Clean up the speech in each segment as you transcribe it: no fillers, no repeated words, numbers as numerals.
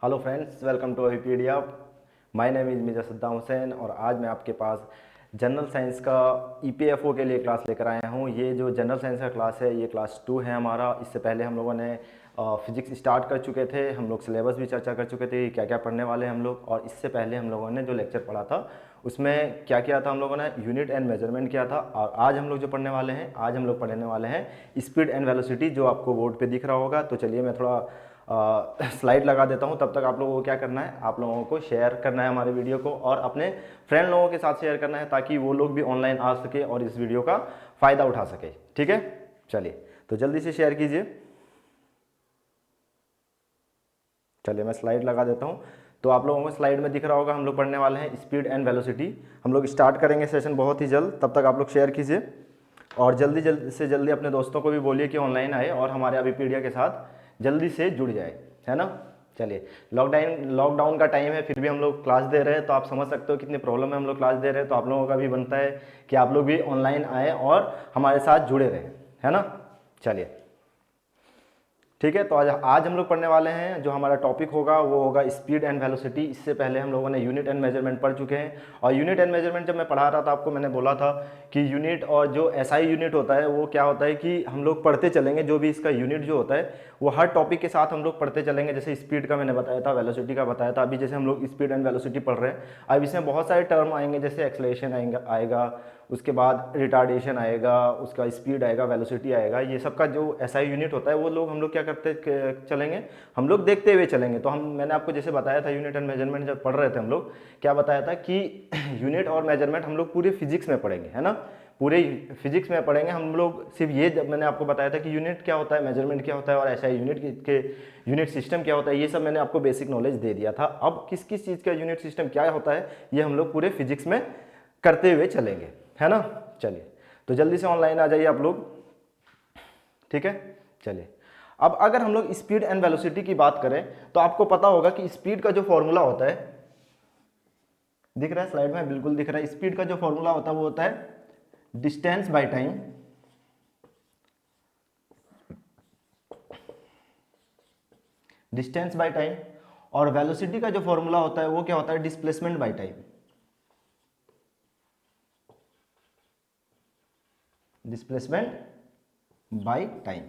Hello friends, welcome to Wikipedia. My name is Mirza Saddam Hussain और आज मैं आपके पास जनरल साइंस का ईपीएफओ के लिए क्लास लेकर आया हूँ। ये जो जनरल साइंस का क्लास है ये क्लास 2 है हमारा। इससे पहले हम लोगों ने फिजिक्स स्टार्ट कर चुके थे, हम लोग सिलेबस भी चर्चा कर चुके थे क्या क्या पढ़ने वाले हम लोग। और इससे पहले हम लोगों ने जो लेक्चर पढ़ा था उसमें क्या किया था, हम लोगों ने यूनिट एंड मेजरमेंट किया था। और आज हम लोग जो पढ़ने वाले हैं, आज हम लोग पढ़ने वाले हैं स्पीड एंड वेलोसिटी, जो आपको बोर्ड पे दिख रहा होगा। तो चलिए मैं थोड़ा स्लाइड लगा देता हूँ। तब तक आप लोगों को क्या करना है, आप लोगों को शेयर करना है हमारे वीडियो को और अपने फ्रेंड लोगों के साथ शेयर करना है ताकि वो लोग भी ऑनलाइन आ सके और इस वीडियो का फ़ायदा उठा सके। ठीक है, चलिए तो जल्दी से शेयर कीजिए। चलिए मैं स्लाइड लगा देता हूँ। तो आप लोगों को स्लाइड में दिख रहा होगा हम लोग पढ़ने वाले हैं स्पीड एंड वेलोसिटी। हम लोग स्टार्ट करेंगे सेशन बहुत ही जल्द, तब तक आप लोग शेयर कीजिए और जल्दी से जल्दी अपने दोस्तों को भी बोलिए कि ऑनलाइन आए और हमारे विकिपीडिया के साथ जल्दी से जुड़ जाए, है ना। चलिए, लॉकडाउन का टाइम है फिर भी हम लोग क्लास दे रहे हैं, तो आप समझ सकते हो कितनी प्रॉब्लम है हम लोग क्लास दे रहे हैं। तो आप लोगों का भी बनता है कि आप लोग भी ऑनलाइन आए और हमारे साथ जुड़े रहें, है ना। चलिए ठीक है, तो आज हम लोग पढ़ने वाले हैं, जो हमारा टॉपिक होगा वो होगा स्पीड एंड वेलोसिटी। इससे पहले हम लोगों ने यूनिट एंड मेजरमेंट पढ़ चुके हैं। और यूनिट एंड मेजरमेंट जब मैं पढ़ा रहा था आपको, मैंने बोला था कि यूनिट और जो एसआई यूनिट होता है वो क्या होता है कि हम लोग पढ़ते चलेंगे। जो भी इसका यूनिट जो होता है वो हर टॉपिक के साथ हम लोग पढ़ते चलेंगे। जैसे स्पीड का मैंने बताया था, वेलोसिटी का बताया था। अभी जैसे हम लोग स्पीड एंड वेलोसिटी पढ़ रहे हैं, अब इसमें बहुत सारे टर्म आएंगे, जैसे एक्सलेशन आएगा, उसके बाद रिटार्डेशन आएगा, उसका स्पीड आएगा, वेलोसिटी आएगा। ये सब का जो एसआई यूनिट होता है वो लोग हम लोग क्या करते चलेंगे, हम लोग देखते हुए चलेंगे। तो मैंने आपको जैसे बताया था यूनिट एंड मेजरमेंट जब पढ़ रहे थे हम लोग, क्या बताया था कि यूनिट और मेजरमेंट हम लोग पूरे फिजिक्स में पढ़ेंगे, है ना। पूरे फिजिक्स में पढ़ेंगे हम लोग। सिर्फ ये जब मैंने आपको बताया था कि यूनिट क्या होता है, मेजरमेंट क्या होता है और एसआई यूनिट के यूनिट सिस्टम क्या होता है, ये सब मैंने आपको बेसिक नॉलेज दे दिया था। अब किस किस चीज़ का यूनिट सिस्टम क्या होता है ये हम लोग पूरे फिजिक्स में करते हुए चलेंगे, है ना। चलिए तो जल्दी से ऑनलाइन आ जाइए आप लोग, ठीक है। चलिए, अब अगर हम लोग स्पीड एंड वेलोसिटी की बात करें तो आपको पता होगा कि स्पीड का जो फॉर्मूला होता है, दिख रहा है स्लाइड में, बिल्कुल दिख रहा है। स्पीड का जो फॉर्मूला होता है वो होता है distance by time, distance by time. और वेलोसिटी का जो फॉर्मूला होता है वो क्या होता है, displacement by time, displacement by time.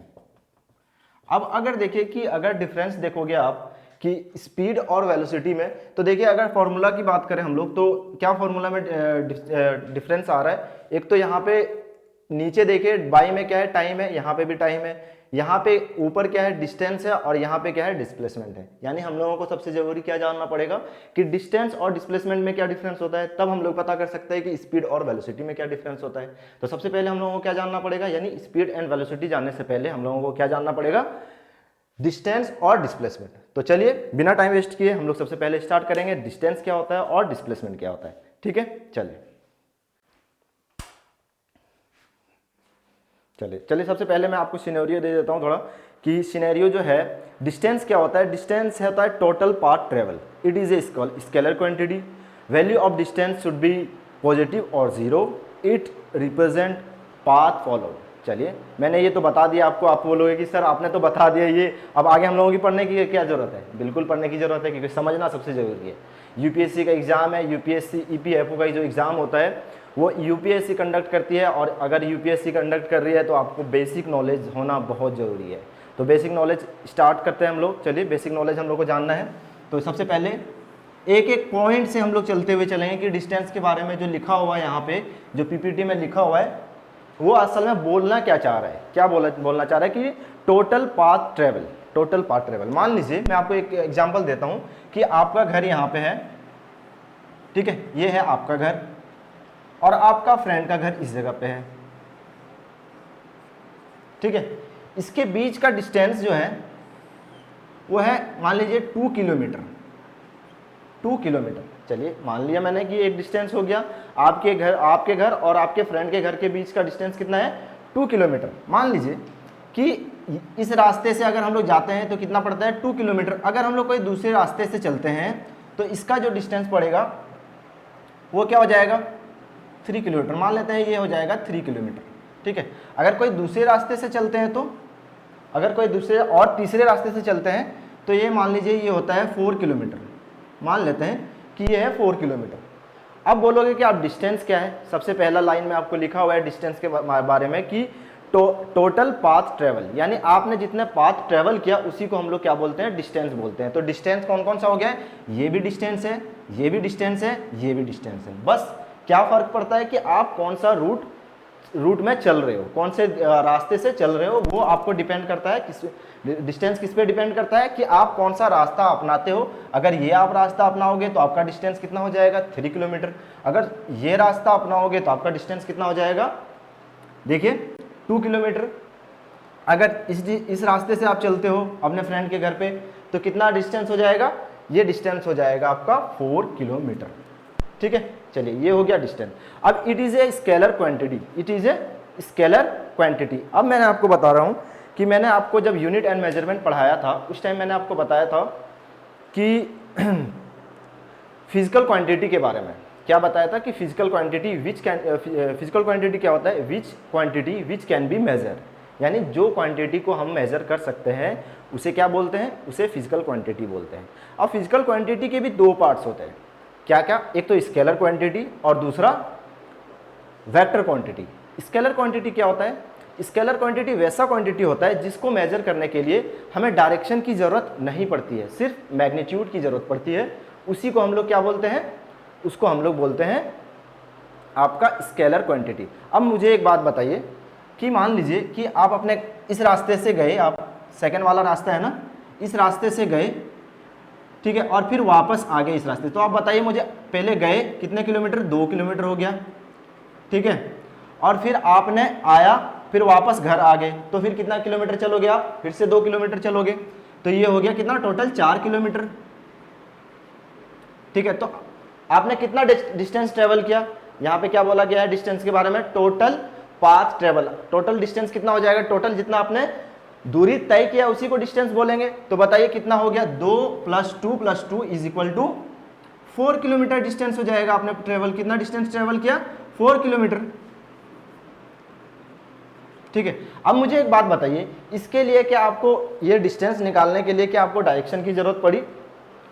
अब अगर देखिए कि अगर डिफरेंस देखोगे आप कि स्पीड और वेलोसिटी में, तो देखिए अगर फॉर्मूला की बात करें हम लोग तो क्या फॉर्मूला में डिफरेंस आ रहा है। एक तो यहाँ पे नीचे देखिए बाई में क्या है, टाइम है, यहाँ पे भी टाइम है। यहाँ पे ऊपर क्या है, डिस्टेंस है, और यहाँ पे क्या है, डिस्प्लेसमेंट है। यानी हम लोगों को सबसे जरूरी क्या जानना पड़ेगा कि डिस्टेंस और डिस्प्लेसमेंट में क्या डिफरेंस होता है, तब हम लोग पता कर सकते हैं कि स्पीड और वेलोसिटी में क्या डिफरेंस होता है। तो सबसे पहले हम लोगों को क्या जानना पड़ेगा, यानी स्पीड एंड वेलोसिटी जानने से पहले हम लोगों को क्या जानना पड़ेगा, डिस्टेंस और डिस्प्लेसमेंट। तो चलिए बिना टाइम वेस्ट किए हम लोग सबसे पहले स्टार्ट करेंगे डिस्टेंस क्या होता है और डिस्प्लेसमेंट क्या होता है, ठीक है। चलिए चलिए चलिए सबसे पहले मैं आपको सिनेरियो दे देता हूं थोड़ा, कि सिनेरियो जो है, डिस्टेंस क्या होता है। डिस्टेंस होता है total path travel, it is a scalar quantity. Value of distance should be positive और zero, it represent path followed. चलिए मैंने ये तो बता दिया आपको, आप बोलोगे कि सर आपने तो बता दिया ये, अब आगे हम लोगों की पढ़ने की क्या जरूरत है। बिल्कुल पढ़ने की जरूरत है, क्योंकि समझना सबसे जरूरी है। यूपीएससी का एग्जाम है, यूपीएससी ईपीएफओ का जो एग्जाम होता है वो यूपीएससी कंडक्ट करती है। और अगर यूपीएससी कंडक्ट कर रही है तो आपको बेसिक नॉलेज होना बहुत ज़रूरी है। तो बेसिक नॉलेज स्टार्ट करते हैं हम लोग। चलिए बेसिक नॉलेज हम लोग को जानना है, तो सबसे पहले एक एक पॉइंट से हम लोग चलते हुए चलेंगे कि डिस्टेंस के बारे में जो लिखा हुआ है यहाँ पे, जो पीपीटी में लिखा हुआ है, वो असल में बोलना क्या चाह रहा है, क्या बोलना चाह रहा है कि total path travel, total path travel. मान लीजिए मैं आपको एक एग्जांपल देता हूं कि आपका घर यहाँ पे है, ठीक है, ये है आपका घर और आपका फ्रेंड का घर इस जगह पे है, ठीक है। इसके बीच का डिस्टेंस जो है वो है मान लीजिए 2 किलोमीटर, 2 किलोमीटर। चलिए मान लिया मैंने कि एक डिस्टेंस हो गया, आपके घर और आपके फ्रेंड के घर के बीच का डिस्टेंस कितना है, 2 किलोमीटर। मान लीजिए कि इस रास्ते से अगर हम लोग जाते हैं तो कितना पड़ता है, 2 किलोमीटर। अगर हम लोग कोई दूसरे रास्ते से चलते हैं तो इसका जो डिस्टेंस पड़ेगा वो क्या हो जाएगा, 3 किलोमीटर। मान लेते हैं ये हो जाएगा 3 किलोमीटर, ठीक है। अगर कोई दूसरे रास्ते से चलते हैं तो, अगर कोई दूसरे और तीसरे रास्ते से चलते हैं तो ये मान लीजिए ये होता है 4 किलोमीटर, मान लेते हैं कि ये है 4 किलोमीटर। अब बोलोगे कि आप डिस्टेंस क्या है, सबसे पहला लाइन में आपको लिखा हुआ है डिस्टेंस के बारे में कि टोटल पाथ ट्रेवल, यानी आपने जितने पाथ ट्रेवल किया उसी को हम लोग क्या बोलते हैं, डिस्टेंस बोलते हैं। तो डिस्टेंस कौन कौन सा हो गया है, ये भी डिस्टेंस है, ये भी डिस्टेंस है, ये भी डिस्टेंस है। बस क्या फर्क पड़ता है कि आप कौन सा रूट में चल रहे हो, कौन से रास्ते से चल रहे हो, वो आपको डिपेंड करता है। डिस्टेंस किस पे डिपेंड करता है कि आप कौन सा रास्ता अपनाते हो। अगर ये आप रास्ता अपनाओगे तो आपका डिस्टेंस कितना हो जाएगा, 3 किलोमीटर। अगर ये रास्ता अपनाओगे तो आपका डिस्टेंस कितना हो जाएगा, देखिए 2 किलोमीटर। अगर इस रास्ते से आप चलते हो अपने फ्रेंड के घर पे तो कितना डिस्टेंस हो जाएगा, ये डिस्टेंस हो जाएगा आपका 4 किलोमीटर। ठीक है, चलिए ये हो गया डिस्टेंस। अब it is a scalar quantity, it is a scalar quantity. अब मैंने आपको बता रहा हूँ कि मैंने आपको जब यूनिट एंड मेजरमेंट पढ़ाया था उस टाइम मैंने आपको बताया था कि फिजिकल क्वांटिटी के बारे में। क्या बताया था कि फिजिकल क्वांटिटी फिजिकल क्वांटिटी क्या होता है, which quantity which can be measure, यानी जो क्वांटिटी को हम मेजर कर सकते हैं उसे क्या बोलते हैं, उसे फिजिकल क्वांटिटी बोलते हैं। अब फिजिकल क्वांटिटी के भी 2 पार्ट्स होते हैं, क्या क्या, एक तो स्केलर क्वांटिटी और दूसरा वेक्टर क्वांटिटी। स्केलर क्वांटिटी क्या होता है, स्केलर क्वांटिटी वैसा क्वांटिटी होता है जिसको मेजर करने के लिए हमें डायरेक्शन की ज़रूरत नहीं पड़ती है, सिर्फ मैग्नीट्यूड की ज़रूरत पड़ती है। उसी को हम लोग क्या बोलते हैं, उसको हम लोग बोलते हैं आपका स्केलर क्वांटिटी। अब मुझे एक बात बताइए कि मान लीजिए कि आप अपने इस रास्ते से गए, आप सेकंड वाला रास्ता है ना, इस रास्ते से गए, ठीक है, और फिर वापस आ गए इस रास्ते। तो आप बताइए मुझे, पहले गए कितने किलोमीटर, 2 किलोमीटर हो गया, ठीक है, और फिर आपने आया, फिर वापस घर आ गए, तो फिर कितना किलोमीटर चलोगे आप, फिर से 2 किलोमीटर चलोगे, तो ये हो गया कितना, टोटल 4 किलोमीटर। ठीक है, तो आपने कितना डिस्टेंस ट्रेवल किया, यहाँ पे क्या बोला गया है डिस्टेंस के बारे में, total path travel. Total distance कितना हो जाएगा, टोटल जितना आपने दूरी तय किया उसी को डिस्टेंस बोलेंगे। तो बताइए कितना हो गया, 2 + 2 + 2 = 4 किलोमीटर डिस्टेंस हो जाएगा। आपने ट्रेवल कितना डिस्टेंस ट्रेवल किया, 4 किलोमीटर। ठीक है, अब मुझे एक बात बताइए, इसके लिए क्या आपको ये डिस्टेंस निकालने के लिए क्या आपको डायरेक्शन की जरूरत पड़ी,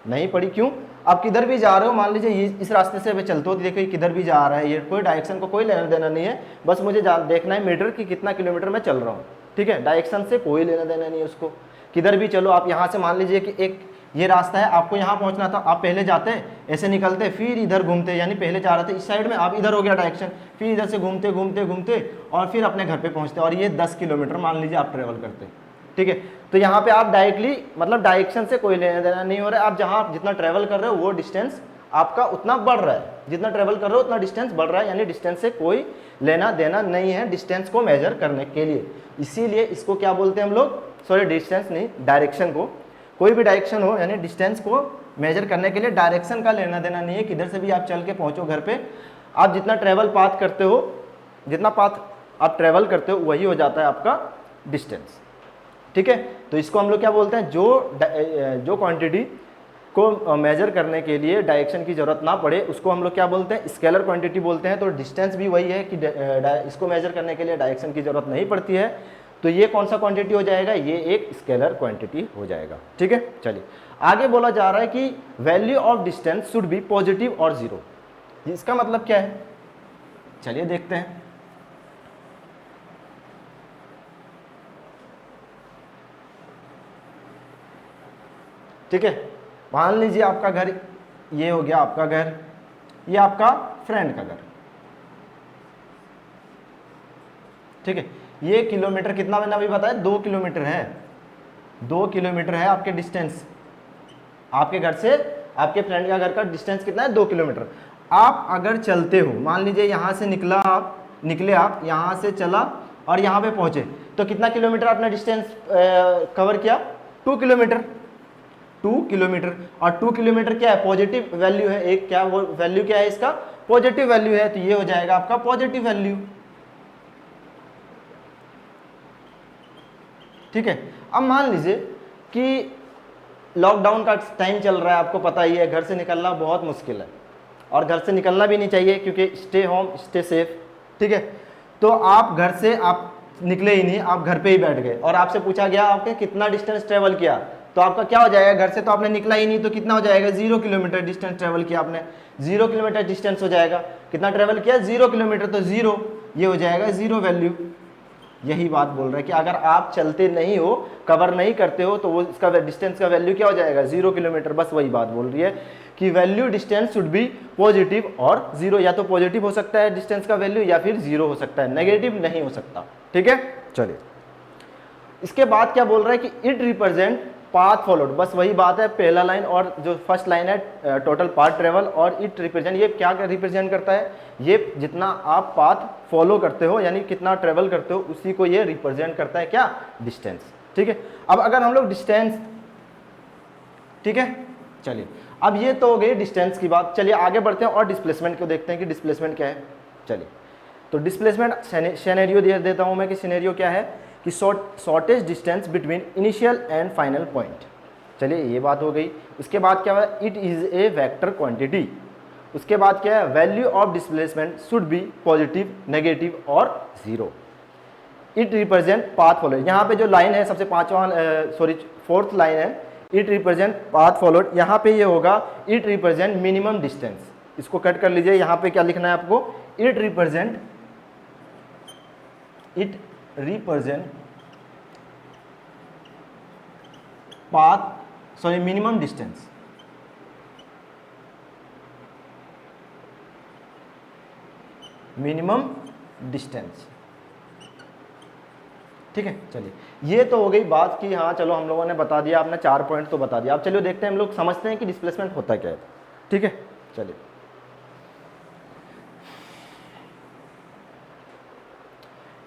नहीं पड़ी। क्यों, आप किधर भी जा रहे हो, मान लीजिए इस रास्ते से चलते हो तो देखो किधर भी जा रहा है, ये कोई डायरेक्शन को कोई लेना देना नहीं है, बस मुझे देखना है मीटर कि कितना किलोमीटर मैं चल रहा हूँ। ठीक है, डायरेक्शन से कोई लेना देना नहीं है उसको, किधर भी चलो। आप यहाँ से मान लीजिए कि एक ये रास्ता है, आपको यहाँ पहुँचना था, आप पहले जाते ऐसे निकलते, फिर इधर घूमते, यानी पहले जा रहे थे इस साइड में, आप इधर हो गया डायरेक्शन, फिर इधर से घूमते घूमते घूमते और फिर अपने घर पे पहुँचते, और ये 10 किलोमीटर मान लीजिए आप ट्रेवल करते। ठीक है, तो यहाँ पे आप डायरेक्टली मतलब डायरेक्शन से कोई लेना देना नहीं हो रहा है। आप जहाँ जितना ट्रेवल कर रहे हो वो डिस्टेंस आपका उतना बढ़ रहा है, जितना ट्रेवल कर रहे हो उतना डिस्टेंस बढ़ रहा है, यानी डिस्टेंस से कोई लेना देना नहीं है डिस्टेंस को मेजर करने के लिए। इसीलिए इसको क्या बोलते हैं हम लोग, सॉरी डिस्टेंस नहीं, डायरेक्शन को, कोई भी डायरेक्शन हो यानी डिस्टेंस को मेजर करने के लिए डायरेक्शन का लेना देना नहीं है, किधर से भी आप चल के पहुँचो घर पे, आप जितना ट्रेवल पाथ करते हो, जितना पाथ आप ट्रेवल करते हो वही हो जाता है आपका डिस्टेंस। ठीक है, तो इसको हम लोग क्या बोलते हैं, जो क्वांटिटी को मेजर करने के लिए डायरेक्शन की जरूरत ना पड़े उसको हम लोग क्या बोलते हैं, स्केलर क्वांटिटी बोलते हैं। तो डिस्टेंस भी वही है कि इसको मेजर करने के लिए डायरेक्शन की जरूरत नहीं पड़ती है, तो ये कौन सा क्वांटिटी हो जाएगा, ये एक स्केलर क्वांटिटी हो जाएगा। ठीक है, चलिए आगे बोला जा रहा है कि value of distance should be positive और 0। इसका मतलब क्या है, चलिए देखते हैं। ठीक है, मान लीजिए आपका घर ये हो गया, आपका घर, ये आपका फ्रेंड का घर। ठीक है, ये किलोमीटर कितना मैंने अभी बताया, 2 किलोमीटर है, 2 किलोमीटर है आपके डिस्टेंस, आपके घर से आपके फ्रेंड का घर का डिस्टेंस कितना है, 2 किलोमीटर। आप अगर चलते हो, मान लीजिए यहाँ से निकले आप यहाँ से चला और यहाँ पे पहुँचे, तो कितना किलोमीटर आपने डिस्टेंस कवर किया, 2 किलोमीटर। 2 किलोमीटर, और 2 किलोमीटर क्या है, पॉजिटिव वैल्यू है, एक क्या वो वैल्यू क्या है इसका, पॉजिटिव वैल्यू है, तो ये हो जाएगा आपका पॉजिटिव वैल्यू। ठीक है, अब मान लीजिए कि लॉकडाउन का टाइम चल रहा है, आपको पता ही है, घर से निकलना बहुत मुश्किल है और घर से निकलना भी नहीं चाहिए क्योंकि स्टे होम स्टे सेफ। ठीक है, तो आप घर से आप निकले ही नहीं, आप घर पे ही बैठ गए और आपसे पूछा गया आपने कितना डिस्टेंस ट्रेवल किया, तो आपका क्या हो जाएगा, घर से तो आपने निकला ही नहीं, तो कितना हो जाएगा, 0 किलोमीटर डिस्टेंस ट्रेवल किया आपने, 0 किलोमीटर डिस्टेंस हो जाएगा, कितना ट्रेवल किया, 0 किलोमीटर, तो 0 ये हो जाएगा 0 वैल्यू। यही बात बोल रहा है कि अगर आप चलते नहीं हो, कवर नहीं करते हो, तो वो इसका डिस्टेंस का वैल्यू क्या हो जाएगा, 0 किलोमीटर। बस वही बात बोल रही है कि value distance should be positive और 0, या तो पॉजिटिव हो सकता है डिस्टेंस का वैल्यू या फिर 0 हो सकता है, नेगेटिव नहीं हो सकता। ठीक है, चलिए इसके बाद क्या बोल रहा है कि इट रिप्रेजेंट पाथ फॉलोड। बस वही बात है, पहला लाइन और जो फर्स्ट लाइन है टोटल पाथ ट्रेवल, और इट रिप्रेजेंट, ये क्या रिप्रेजेंट करता है, ये जितना आप पाथ फॉलो करते हो यानी कितना ट्रेवल करते हो उसी को ये रिप्रेजेंट करता है, क्या, डिस्टेंस। ठीक है, अब अगर हम लोग डिस्टेंस, ठीक है, चलिए अब ये तो हो गई डिस्टेंस की बात। चलिए आगे बढ़ते हैं और डिस्प्लेसमेंट को देखते हैं कि डिस्प्लेसमेंट क्या है। चलिए तो डिस्प्लेसमेंट सिनेरियो दे देता हूं मैं कि सिनेरियो क्या है कि shortage distance between initial and final point. चलिए ये बात हो गई। उसके बाद क्या है, it is a vector quantity. उसके बाद क्या है, value of displacement should be positive, negative और 0। It represent path followed. यहाँ पे जो लाइन है सबसे फोर्थ लाइन है, इट रिप्रेजेंट पाथ फॉलोड। यहाँ पे ये होगा इट रिप्रेजेंट मिनिमम डिस्टेंस। इसको कट कर लीजिए, यहाँ पे क्या लिखना है आपको, it represent path minimum distance. Minimum distance, ठीक है। चलिए ये तो हो गई बात कि हाँ चलो हम लोगों ने बता दिया, आपने 4 पॉइंट तो बता दिया। अब चलिए देखते हैं, हम लोग समझते हैं कि डिस्प्लेसमेंट होता क्या है। ठीक है, चलिए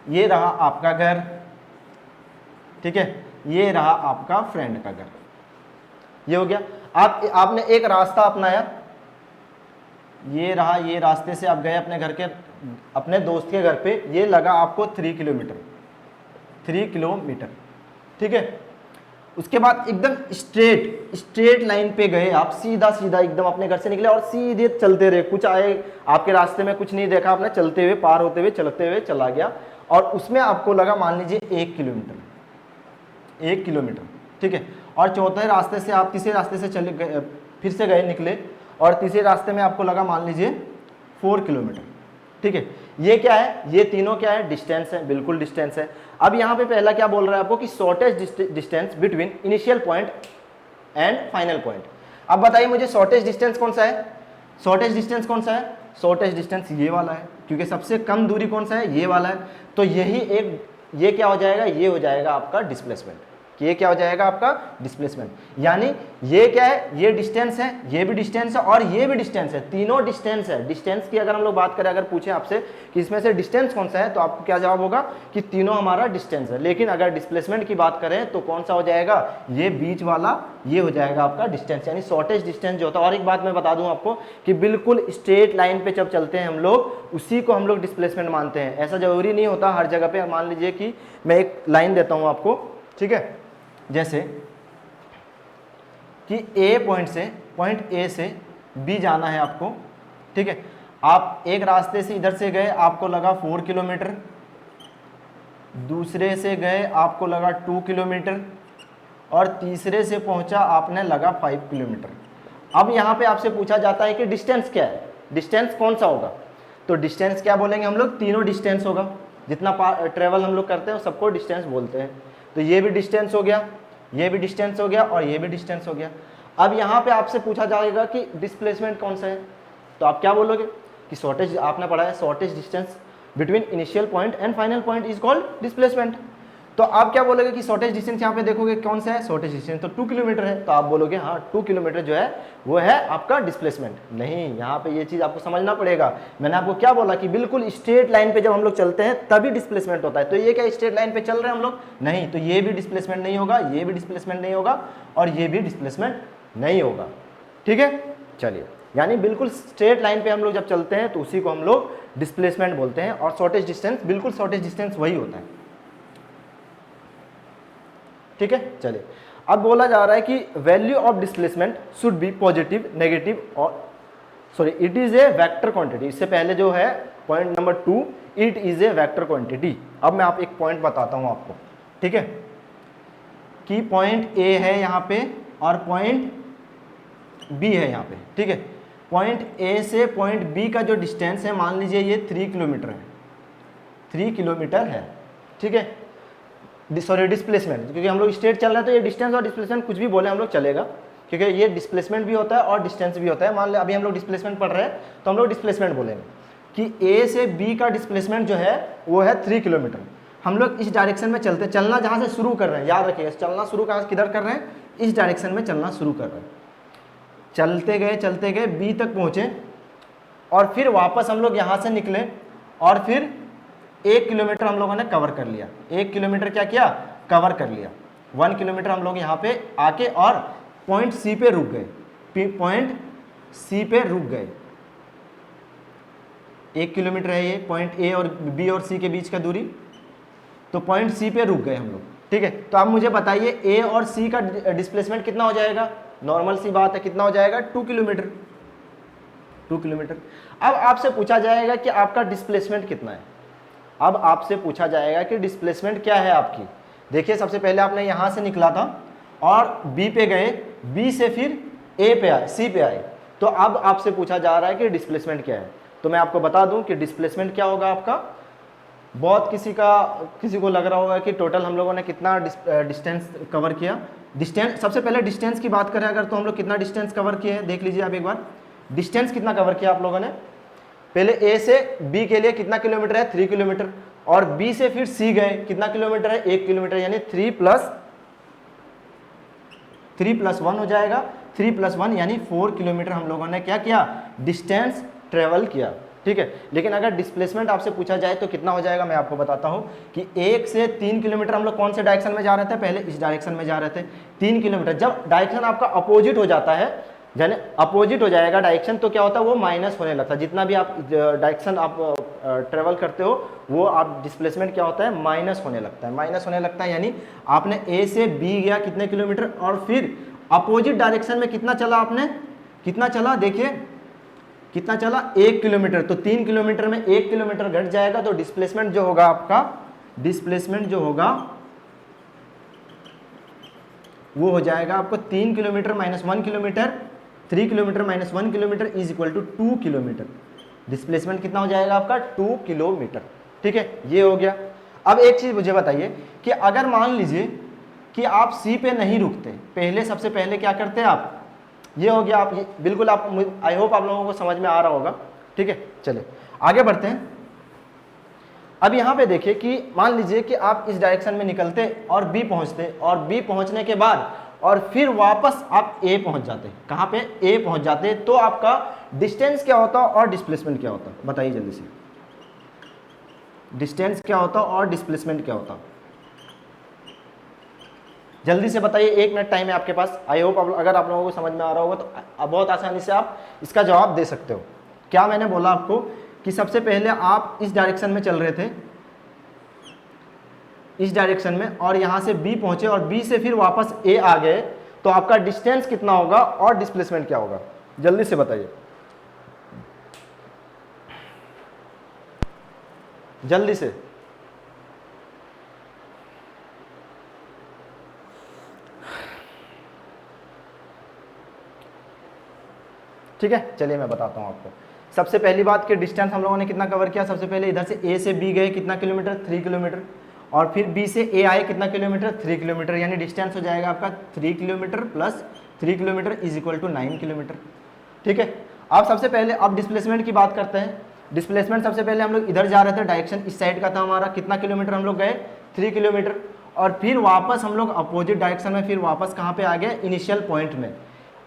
ये रहा आपका घर, ठीक है, ये रहा आपका फ्रेंड का घर, ये हो गया। आपने एक रास्ता अपनाया, ये रहा, ये रास्ते से आप गए अपने घर के, अपने दोस्त के घर पे, ये लगा आपको 3 किलोमीटर, ठीक है। उसके बाद एकदम स्ट्रेट लाइन पे गए आप, सीधा सीधा एकदम अपने घर से निकले और सीधे चलते रहे। कुछ आए आपके रास्ते में, कुछ नहीं देखा आपने, चलते हुए, पार होते हुए, चलते हुए चला गया, और उसमें आपको लगा मान लीजिए 1 किलोमीटर, ठीक है। और चौथे रास्ते से आप तीसरे रास्ते से चले गए, फिर से गए, निकले, और तीसरे रास्ते में आपको लगा मान लीजिए 4 किलोमीटर, ठीक है। ये क्या है, ये तीनों क्या है, डिस्टेंस है, बिल्कुल डिस्टेंस है। अब यहाँ पे पहला क्या बोल रहा है आपको कि shortage distance between initial point and final point. अब बताइए मुझे शॉर्टेज डिस्टेंस कौन सा है, शॉर्टेज डिस्टेंस ये वाला है, क्योंकि सबसे कम दूरी कौन सा है, ये वाला है। तो ये क्या हो जाएगा, ये हो जाएगा आपका डिस्प्लेसमेंट, ये क्या हो जाएगा आपका डिस्प्लेसमेंट। यानी ये क्या है, ये डिस्टेंस है, ये भी डिस्टेंस है और ये भी डिस्टेंस है, तीनों डिस्टेंस है। डिस्टेंस की अगर हम लोग बात करें, अगर पूछें आपसे कि इसमें से डिस्टेंस कौन सा है, तो आपको क्या जवाब होगा कि तीनों हमारा डिस्टेंस है। लेकिन अगर डिस्प्लेसमेंट की बात करें तो कौन सा हो जाएगा, ये बीच वाला, ये हो जाएगा आपका डिस्टेंस, यानी शॉर्टेज डिस्टेंस जो होता है। और एक बात मैं बता दूं आपको कि बिल्कुल स्ट्रेट लाइन पे जब चलते हैं हम लोग, उसी को हम लोग डिस्प्लेसमेंट मानते हैं। ऐसा जरूरी नहीं होता हर जगह पे। मान लीजिए कि मैं एक लाइन देता हूं आपको, ठीक है, जैसे कि पॉइंट ए से बी जाना है आपको, ठीक है। आप एक रास्ते से इधर से गए, आपको लगा 4 किलोमीटर, दूसरे से गए आपको लगा 2 किलोमीटर, और तीसरे से पहुंचा आपने लगा 5 किलोमीटर। अब यहाँ पे आपसे पूछा जाता है कि डिस्टेंस क्या है, डिस्टेंस कौन सा होगा, तो डिस्टेंस क्या बोलेंगे हम लोग, तीनों डिस्टेंस होगा। जितना ट्रेवल हम लोग करते हैं सबको डिस्टेंस बोलते हैं। तो ये भी डिस्टेंस हो गया, ये भी डिस्टेंस हो गया, और ये भी डिस्टेंस हो गया। अब यहाँ पे आपसे पूछा जाएगा कि डिस्प्लेसमेंट कौन सा है, तो आप क्या बोलोगे कि शॉर्टेज, आपने पढ़ा है shortage distance between initial point and final point is called displacement. तो आप क्या बोलोगे कि शॉर्टेज डिस्टेंस यहाँ पे देखोगे कौन सा है, शॉर्टेज डिस्टेंस तो 2 किलोमीटर है, तो आप बोलोगे हाँ 2 किलोमीटर जो है वो है आपका डिस्प्लेसमेंट। नहीं, यहाँ पे ये चीज़ आपको समझना पड़ेगा। मैंने आपको क्या बोला कि बिल्कुल स्ट्रेट लाइन पे जब हम लोग चलते हैं तभी डिस्प्लेसमेंट होता है। तो ये क्या स्ट्रेट लाइन पे चल रहे हैं हम लोग, नहीं, तो ये भी डिस्प्लेसमेंट नहीं होगा, ये भी डिस्प्लेसमेंट नहीं होगा, और ये भी डिस्प्लेसमेंट नहीं होगा, ठीक है। चलिए, यानी बिल्कुल स्ट्रेट लाइन पे हम लोग जब चलते हैं तो उसी को हम लोग डिस्प्लेसमेंट बोलते हैं। और शॉर्टेज डिस्टेंस, बिल्कुल शॉर्टेज डिस्टेंस वही होता है, ठीक है। चलिए, अब बोला जा रहा है कि value of displacement should be positive, negative और it is a vector quantity. इससे पहले जो है point number 2, it is a vector quantity. अब मैं आप एक पॉइंट बताता हूं आपको, ठीक है, कि पॉइंट ए है यहाँ पे और पॉइंट बी है यहाँ पे, ठीक है। पॉइंट ए से पॉइंट बी का जो डिस्टेंस है मान लीजिए ये 3 किलोमीटर है, 3 किलोमीटर है, ठीक है। सॉरी डिस्प्लेसमेंट, क्योंकि हम लोग स्टेट चल रहा है तो ये डिस्टेंस और डिस्प्लेसमेंट कुछ भी बोले हम लोग चलेगा, क्योंकि ये डिस्प्लेसमेंट भी होता है और डिस्टेंस भी होता है। मान लो अभी हम लोग डिस्प्लेसमेंट पढ़ रहे हैं तो हम लोग डिस्प्लेसमेंट बोलेंगे कि ए से बी का डिस्प्लेसमेंट जो है वो है 3 किलोमीटर। हम लोग इस डायरेक्शन में चलते, चलना जहाँ से शुरू कर रहे हैं, याद रखिएगा चलना शुरू कहाँ किधर कर रहे हैं, इस डायरेक्शन में चलना शुरू कर रहे हैं। चलते गए बी तक पहुँचे और फिर वापस हम लोग यहाँ से निकले और फिर 1 किलोमीटर हम लोगों ने कवर कर लिया। 1 किलोमीटर क्या किया, कवर कर लिया। 1 किलोमीटर हम लोग यहाँ पे आके और पॉइंट सी पे रुक गए, पॉइंट सी पे रुक गए। 1 किलोमीटर है ये पॉइंट ए और बी और सी के बीच का दूरी, तो पॉइंट सी पे रुक गए हम लोग, ठीक है। तो आप मुझे बताइए ए और सी का डिस्प्लेसमेंट कितना हो जाएगा, नॉर्मल सी बात है, कितना हो जाएगा 2 किलोमीटर, 2 किलोमीटर। अब आपसे पूछा जाएगा कि आपका डिस्प्लेसमेंट कितना है। अब आपसे पूछा जाएगा कि डिस्प्लेसमेंट क्या है आपकी। देखिए सबसे पहले आपने यहाँ से निकला था और बी पे गए, बी से फिर ए पे आए, सी पे आए, तो अब आपसे पूछा जा रहा है कि डिस्प्लेसमेंट क्या है। तो मैं आपको बता दूं कि डिस्प्लेसमेंट क्या होगा आपका। बहुत किसी को लग रहा होगा कि टोटल हम लोगों ने कितना डिस्टेंस कवर किया। डिस्टेंस, सबसे पहले डिस्टेंस की बात करें अगर, तो हम लोग कितना डिस्टेंस कवर किए हैं देख लीजिए आप एक बार। डिस्टेंस कितना कवर किया आप लोगों ने, पहले ए से बी के लिए कितना किलोमीटर है 3 किलोमीटर, और बी से फिर सी गए कितना किलोमीटर है 1 किलोमीटर, यानी 3 + 1 हो जाएगा। 3 + 1 यानी 4 किलोमीटर हम लोगों ने क्या किया, डिस्टेंस ट्रेवल किया, ठीक है। लेकिन अगर डिस्प्लेसमेंट आपसे पूछा जाए तो कितना हो जाएगा, मैं आपको बताता हूं कि 1 से 3 किलोमीटर हम लोग कौन से डायरेक्शन में जा रहे थे, पहले इस डायरेक्शन में जा रहे थे 3 किलोमीटर। जब डायरेक्शन आपका अपोजिट हो जाता है, यानी अपोजिट हो जाएगा डायरेक्शन, तो क्या होता है वो माइनस होने लगता है। जितना भी आप डायरेक्शन आप ट्रेवल करते हो वो आप डिस्प्लेसमेंट क्या होता है, माइनस होने लगता है, माइनस होने लगता है। यानी आपने ए से बी गया कितने किलोमीटर और फिर अपोजिट डायरेक्शन में कितना चला आपने, कितना चला देखिए कितना चला 1 किलोमीटर। तो 3 किलोमीटर में 1 किलोमीटर घट जाएगा, तो डिस्प्लेसमेंट जो होगा आपका, डिस्प्लेसमेंट जो होगा वो हो जाएगा आपको 3 kilometre - 1 kilometre, 3 kilometre - 1 kilometre is equal to 2 kilometre. Displacement कितना हो जाएगा आपका 2 किलोमीटर, ठीक है। ये हो गया। अब एक चीज मुझे बताइए कि अगर मान लीजिए कि आप सी पे नहीं रुकते, पहले सबसे पहले क्या करते हैं आप, ये हो गया। आप बिल्कुल आप, आई होप आप लोगों को समझ में आ रहा होगा, ठीक है। चलिए आगे बढ़ते हैं। अब यहाँ पे देखिए कि मान लीजिए कि आप इस डायरेक्शन में निकलते और बी पहुँचते, और बी पहुँचने के बाद और फिर वापस आप ए पहुँच जाते, कहाँ पे, ए पहुँच जाते, तो आपका डिस्टेंस क्या होता और डिस्प्लेसमेंट क्या होता, बताइए जल्दी से। डिस्टेंस क्या होता और डिस्प्लेसमेंट क्या होता, जल्दी से बताइए। 1 मिनट टाइम है आपके पास। आई होप अगर आप लोगों को समझ में आ रहा होगा तो बहुत आसानी से आप इसका जवाब दे सकते हो। क्या मैंने बोला आपको कि सबसे पहले आप इस डायरेक्शन में चल रहे थे, इस डायरेक्शन में, और यहां से बी पहुंचे और बी से फिर वापस ए आ गए, तो आपका डिस्टेंस कितना होगा और डिस्प्लेसमेंट क्या होगा, जल्दी से बताइए, जल्दी से। ठीक है, चलिए मैं बताता हूँ आपको। सबसे पहली बात कि डिस्टेंस हम लोगों ने कितना कवर किया, सबसे पहले इधर से ए से बी गए कितना किलोमीटर 3 किलोमीटर, और फिर बी से ए आए कितना किलोमीटर 3 किलोमीटर, यानी डिस्टेंस हो जाएगा आपका 3 kilometre plus 3 kilometre is equal to 9 kilometre, ठीक है। अब सबसे पहले अब डिस्प्लेसमेंट की बात करते हैं। डिस्प्लेसमेंट सबसे पहले हम लोग इधर जा रहे थे, डायरेक्शन इस साइड का था हमारा, कितना किलोमीटर हम लोग गए 3 किलोमीटर, और फिर वापस हम लोग अपोजिट डायरेक्शन में फिर वापस कहाँ पे आ गए, इनिशियल पॉइंट में।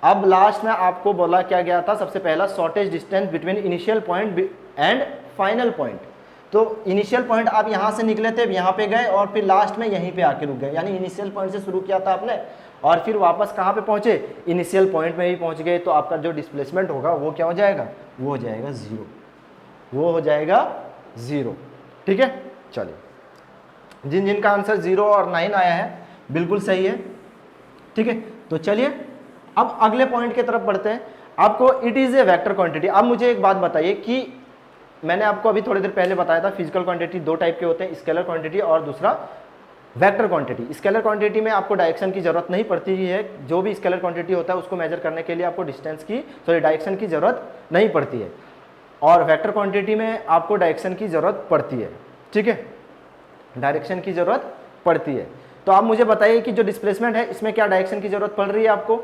अब लास्ट में आपको बोला क्या गया था, सबसे पहला shortage distance between initial point and final point. तो इनिशियल पॉइंट आप यहाँ से निकले थे, यहाँ पे गए और फिर लास्ट में यहीं पे आके रुक गए, यानी इनिशियल पॉइंट से शुरू किया था आपने और फिर वापस कहाँ पे पहुँचे, इनिशियल पॉइंट में ही पहुँच गए। तो आपका जो डिस्प्लेसमेंट होगा वो क्या हो जाएगा, वो हो जाएगा 0, वो हो जाएगा 0, ठीक है। चलिए, जिन जिनका आंसर 0 और 9 आया है बिल्कुल सही है, ठीक है। तो चलिए अब अगले पॉइंट की तरफ बढ़ते हैं। आपको it is a vector quantity. अब मुझे एक बात बताइए कि मैंने आपको अभी थोड़ी देर पहले बताया था फिजिकल क्वांटिटी 2 टाइप के होते हैं, स्केलर क्वांटिटी और दूसरा वेक्टर क्वांटिटी, स्केलर क्वांटिटी में आपको डायरेक्शन की जरूरत नहीं पड़ती है, जो भी स्केलर क्वांटिटी होता है उसको मेजर करने के लिए आपको डायरेक्शन की जरूरत नहीं पड़ती है, और वेक्टर क्वांटिटी में आपको डायरेक्शन की जरूरत पड़ती है। ठीक है, डायरेक्शन की जरूरत पड़ती है। तो आप मुझे बताइए कि जो डिस्प्लेसमेंट है इसमें क्या डायरेक्शन की जरूरत पड़ रही है आपको?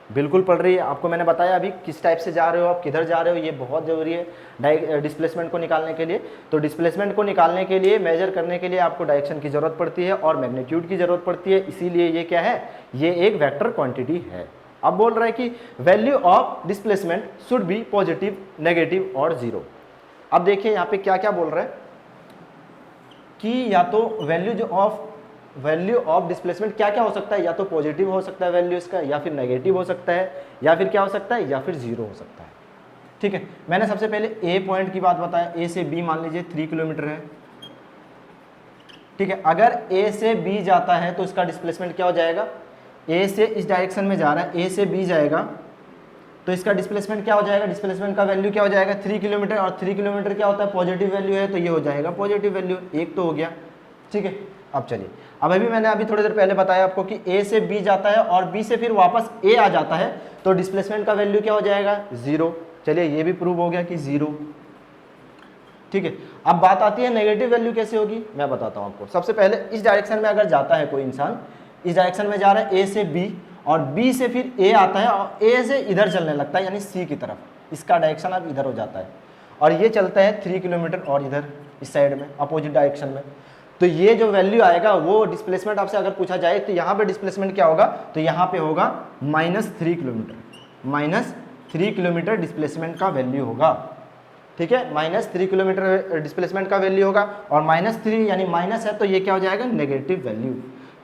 बिल्कुल पड़ रही है। आपको मैंने बताया अभी किस टाइप से जा रहे हो आप, किधर जा रहे हो, ये बहुत ज़रूरी है डिस्प्लेसमेंट को निकालने के लिए। तो डिस्प्लेसमेंट को निकालने के लिए, मेजर करने के लिए आपको डायरेक्शन की जरूरत पड़ती है और मैग्नीट्यूड की जरूरत पड़ती है, इसीलिए ये क्या है, ये एक वेक्टर क्वांटिटी है। अब बोल रहा है कि value of displacement should be positive, negative और जीरो। अब देखिए यहाँ पे क्या क्या बोल रहा है कि या तो वैल्यू ऑफ डिस्प्लेसमेंट क्या क्या हो सकता है, या तो पॉजिटिव हो सकता है वैल्यू इसका, या फिर नेगेटिव हो सकता है, या फिर क्या हो सकता है, या फिर जीरो हो सकता है। ठीक है, मैंने सबसे पहले ए पॉइंट की बात बताया, ए से बी मान लीजिए 3 किलोमीटर है। ठीक है, अगर ए से बी जाता है तो इसका डिस्प्लेसमेंट क्या हो जाएगा, ए से इस डायरेक्शन में जा रहा है, ए से बी जाएगा तो इसका डिस्प्लेसमेंट क्या हो जाएगा, डिस्प्लेसमेंट का वैल्यू क्या हो जाएगा 3 किलोमीटर, और 3 किलोमीटर क्या होता है, पॉजिटिव वैल्यू है, तो ये हो जाएगा पॉजिटिव वैल्यू, एक तो हो गया। ठीक है, अब चलिए, अब मैंने थोड़ी देर पहले बताया आपको कि ए से बी जाता है और बी से फिर वापस ए आ जाता है, तो डिस्प्लेसमेंट का वैल्यू क्या हो जाएगा, जीरो। चलिए ये भी प्रूव हो गया कि जीरो। ठीक है, अब बात आती है नेगेटिव वैल्यू कैसे होगी, मैं बताता हूं आपको। सबसे पहले इस डायरेक्शन में अगर जाता है कोई इंसान, इस डायरेक्शन में जा रहा है ए से बी, और बी से फिर ए आता है और ए से इधर चलने लगता है, यानी सी की तरफ, इसका डायरेक्शन अब इधर हो जाता है, और ये चलता है 3 किलोमीटर और इधर इस साइड में अपोजिट डायरेक्शन में। तो ये जो वैल्यू आएगा वो डिस्प्लेसमेंट आपसे अगर पूछा जाए तो यहाँ पे डिस्प्लेसमेंट क्या होगा, तो यहाँ पे होगा -3 किलोमीटर, -3 किलोमीटर डिस्प्लेसमेंट का वैल्यू होगा। ठीक है, -3 किलोमीटर डिस्प्लेसमेंट का वैल्यू होगा, और -3 यानी माइनस है तो ये क्या हो जाएगा, नेगेटिव वैल्यू।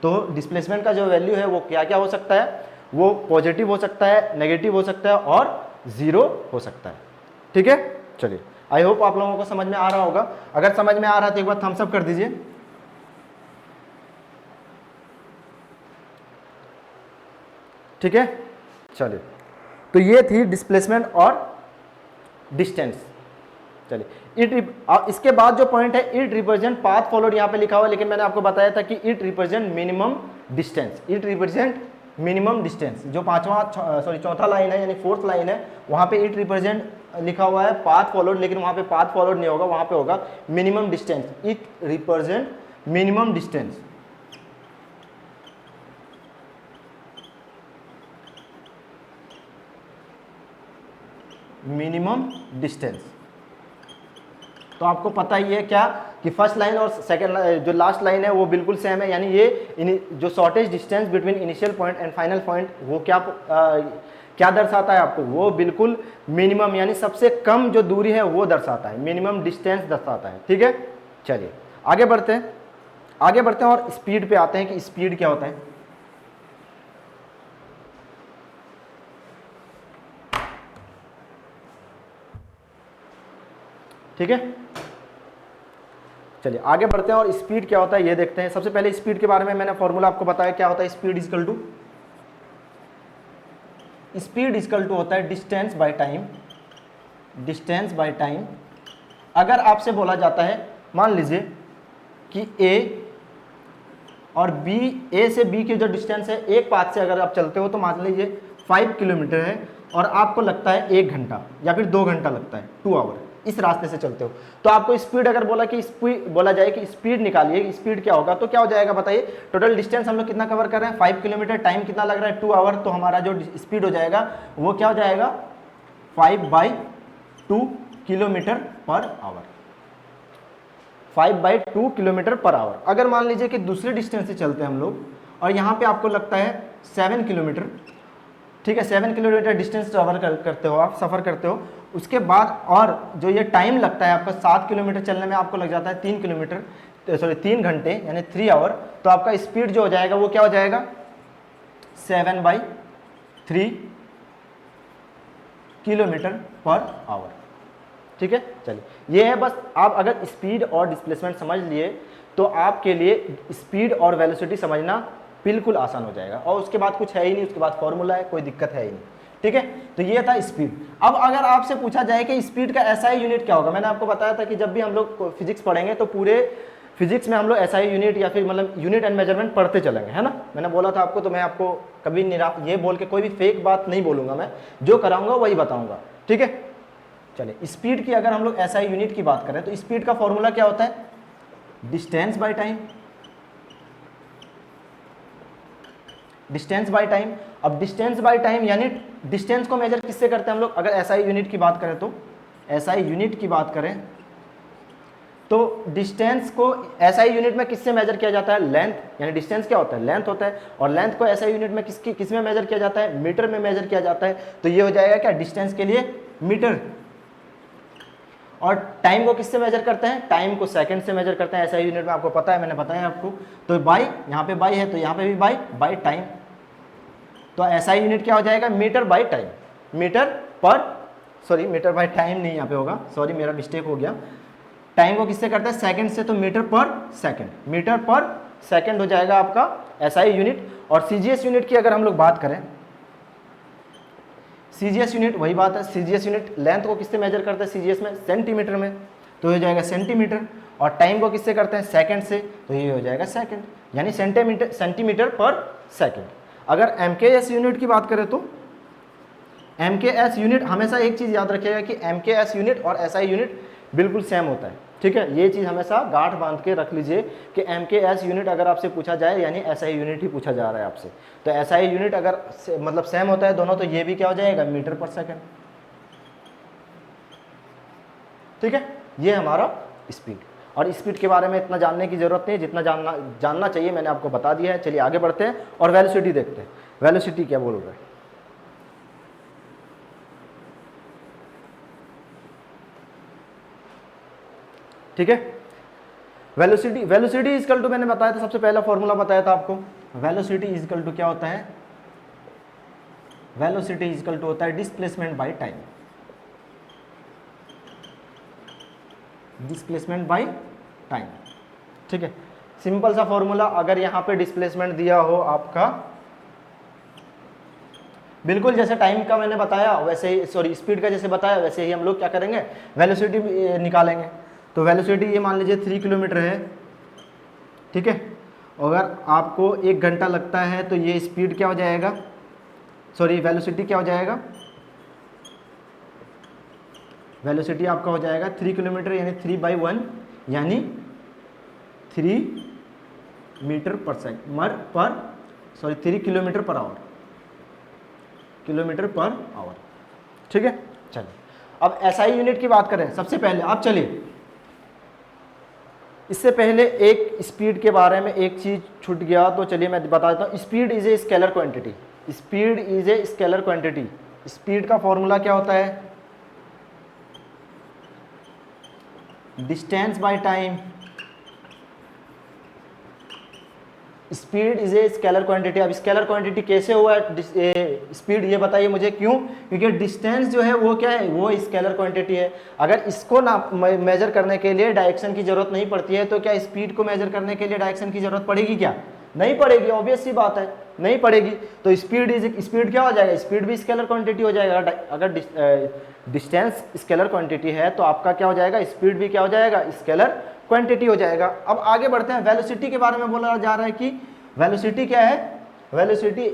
तो डिस्प्लेसमेंट का जो वैल्यू है वो क्या क्या हो सकता है, वो पॉजिटिव हो सकता है, नेगेटिव हो सकता है और जीरो हो सकता है। ठीक है, चलिए आई होप आप लोगों को समझ में आ रहा होगा। अगर समझ में आ रहा है तो एक बार थम्स अप कर दीजिए। ठीक है, चलिए, तो ये थी डिस्प्लेसमेंट और डिस्टेंस। चलिए, इसके बाद जो पॉइंट है, इट रिप्रेजेंट पाथ फॉलोड, यहाँ पे लिखा हुआ है, लेकिन मैंने आपको बताया था कि it represent minimum distance, it represent minimum distance. जो चौथा लाइन है यानी 4th लाइन है, वहाँ पे इट रिप्रेजेंट लिखा हुआ है पाथ फॉलोड, लेकिन वहाँ पे पाथ फॉलोड नहीं होगा, वहाँ पे होगा minimum distance. It represent minimum distance, minimum distance. तो आपको पता ही है क्या कि फर्स्ट लाइन और सेकंड जो लास्ट लाइन है वो बिल्कुल सेम है, यानी ये जो shortage distance between initial point and final point, वो क्या दर्शाता है आपको, वो बिल्कुल मिनिमम यानी सबसे कम जो दूरी है वो दर्शाता है, मिनिमम डिस्टेंस दर्शाता है। ठीक है, चलिए आगे बढ़ते हैं और स्पीड पे आते हैं कि स्पीड क्या होता है। ठीक है, चलिए आगे बढ़ते हैं और स्पीड क्या होता है ये देखते हैं। सबसे पहले स्पीड के बारे में मैंने फॉर्मूला आपको बताया, क्या होता है स्पीड इक्वल टू होता है डिस्टेंस बाय टाइम। अगर आपसे बोला जाता है, मान लीजिए कि ए और बी, ए से बी की जो डिस्टेंस है, एक पाथ से अगर आप चलते हो तो मान लीजिए 5 किलोमीटर है और आपको लगता है 1 घंटा या फिर 2 घंटा लगता है, 2 आवर, इस रास्ते से चलते हो, तो आपको स्पीड अगर बोला जाए कि स्पीड निकालिए, स्पीड क्या होगा, तो क्या हो जाएगा बताइए। टोटल डिस्टेंस हम लोग कितना कवर कर रहे हैं, 5 किलोमीटर, टाइम कितना लग रहा है 2 आवर, तो हमारा जो स्पीड हो जाएगा वो क्या हो जाएगा 5/2 kilometre per hour, 5/2 kilometre per hour. अगर मान लीजिए कि दूसरे डिस्टेंस से चलते हैं हम लोग और यहाँ पे आपको लगता है 7 किलोमीटर, ठीक है, 7 किलोमीटर डिस्टेंस ट्रेवल करते हो आप, सफ़र करते हो, उसके बाद और जो ये टाइम लगता है आपका 7 किलोमीटर चलने में आपको लग जाता है 3 घंटे यानी 3 आवर, तो आपका स्पीड जो हो जाएगा वो क्या हो जाएगा 7/3 किलोमीटर पर आवर। ठीक है, चलिए ये है बस। आप अगर स्पीड और डिस्प्लेसमेंट समझ लिए तो आपके लिए स्पीड और वेलोसिटी समझना बिल्कुल आसान हो जाएगा, और उसके बाद कुछ है ही नहीं, उसके बाद फॉर्मूला है, कोई दिक्कत है ही नहीं। ठीक है, तो ये था स्पीड। अब अगर आपसे पूछा जाए कि स्पीड का एसआई यूनिट क्या होगा, मैंने आपको बताया था कि जब भी हम लोग फिजिक्स पढ़ेंगे तो पूरे फिजिक्स में हम लोग एसआई यूनिट या फिर मतलब यूनिट एंड मेजरमेंट पढ़ते चलेंगे, है ना। मैंने बोला था आपको, तो मैं आपको कभी ये बोल के कोई भी फेक बात नहीं बोलूँगा, मैं जो कराऊंगा वही बताऊंगा, ठीक है। चलिए, स्पीड की अगर हम लोग एसआई यूनिट की बात करें तो स्पीड का फॉर्मूला क्या होता है, distance by time. Distance by time. अब डिस्टेंस बाय टाइम यानी डिस्टेंस को मेजर किससे करते हैं हम लोग, अगर एसआई यूनिट की बात करें तो, एसआई यूनिट की बात करें तो डिस्टेंस को एसआई यूनिट में किससे मेजर किया जाता है, लेंथ, यानी डिस्टेंस क्या होता है, लेंथ होता है, और लेंथ को एसआई यूनिट में किस में मेजर किया जाता है, मीटर में मेजर किया जाता है। तो ये हो जाएगा क्या, डिस्टेंस के लिए मीटर। और टाइम को किससे मेजर करते हैं, टाइम को सेकंड से मेजर करते हैं एसआई यूनिट में, आपको पता है, मैंने बताया आपको। तो बाई, यहाँ पे बाई है तो यहाँ पे भी बाई टाइम। तो एसआई यूनिट क्या हो जाएगा, metre by time, metre by time नहीं यहाँ पे होगा, सॉरी मेरा मिस्टेक हो गया। टाइम को किससे करते हैं, सेकंड से, तो मीटर पर सेकंड हो जाएगा आपका एसआई यूनिट। और सीजीएस यूनिट की अगर हम लोग बात करें, सीजीएस यूनिट वही बात है, सीजीएस यूनिट लेंथ को किससे मेजर करते हैं सीजीएस में, सेंटीमीटर में, तो हो जाएगा सेंटीमीटर। और टाइम को किससे करते हैं, सेकंड से, तो ये हो जाएगा सेकंड, यानी सेंटीमीटर पर सेकंड। अगर एमकेएस यूनिट की बात करें तो एमकेएस यूनिट, हमेशा एक चीज़ याद रखिएगा कि एमकेएस यूनिट और एसआई यूनिट बिल्कुल सेम होता है, ठीक है। ये चीज़ हमेशा गांठ बांध के रख लीजिए कि एमकेएस यूनिट अगर आपसे पूछा जाए यानी एसआई यूनिट ही पूछा जा रहा है आपसे। तो एसआई यूनिट अगर मतलब सेम होता है दोनों, तो ये भी क्या हो जाएगा, मीटर पर सेकंड, ठीक है। ये हमारा स्पीड। और स्पीड के बारे में इतना जानने की जरूरत नहीं, जितना जानना चाहिए मैंने आपको बता दिया है। चलिए आगे बढ़ते हैं और वेलोसिटी देखते हैं। वेलोसिटी क्या बोल रहा है, ठीक है। वेलोसिटी इजकल टू, मैंने बताया था, सबसे पहला फॉर्मूला बताया था आपको, वेलोसिटी इजकल टू क्या होता है, वेलोसिटी इजकल टू होता है displacement by time, displacement by time, ठीक है। सिंपल सा फॉर्मूला, अगर यहां पे डिस्प्लेसमेंट दिया हो आपका, बिल्कुल जैसे टाइम का मैंने बताया वैसे ही, सॉरी स्पीड का जैसे बताया वैसे ही हम लोग क्या करेंगे, वेलोसिटी निकालेंगे। तो वेलोसिटी ये मान लीजिए 3 किलोमीटर है, ठीक है। अगर आपको 1 घंटा लगता है तो ये स्पीड क्या हो जाएगा, सॉरी वेलोसिटी क्या हो जाएगा, वेलोसिटी आपका हो जाएगा 3 किलोमीटर यानी 3/1 यानी 3 मीटर पर second 3 kilometre per hour, kilometre per hour, ठीक है। चलिए अब एसआई यूनिट की बात करें सबसे पहले। अब चलिए, इससे पहले एक स्पीड के बारे में एक चीज छूट गया, तो चलिए मैं बता देता हूँ। Speed is a scalar quantity, speed is a scalar quantity. Speed का फॉर्मूला क्या होता है, distance by time. Speed is a scalar quantity. अब स्केलर क्वांटिटी कैसे हुआ स्पीड, ये बताइए मुझे, क्यों, क्योंकि डिस्टेंस जो है वो क्या है, वो स्केलर क्वांटिटी है। अगर इसको ना मेजर करने के लिए डायरेक्शन की जरूरत नहीं पड़ती है, तो क्या स्पीड को मेजर करने के लिए डायरेक्शन की जरूरत पड़ेगी क्या, नहीं पड़ेगी, ऑब्वियस सी बात है, नहीं पड़ेगी। तो स्पीड क्या हो जाएगा, स्पीड भी स्केलर क्वांटिटी हो जाएगा। अगर डिस्टेंस स्केलर क्वांटिटी है तो आपका क्या हो जाएगा, स्पीड भी क्या हो जाएगा, स्केलर क्वांटिटी हो जाएगा। अब आगे बढ़ते हैं, वेलोसिटी के बारे में बोला जा रहा है कि वेलोसिटी क्या है, velocity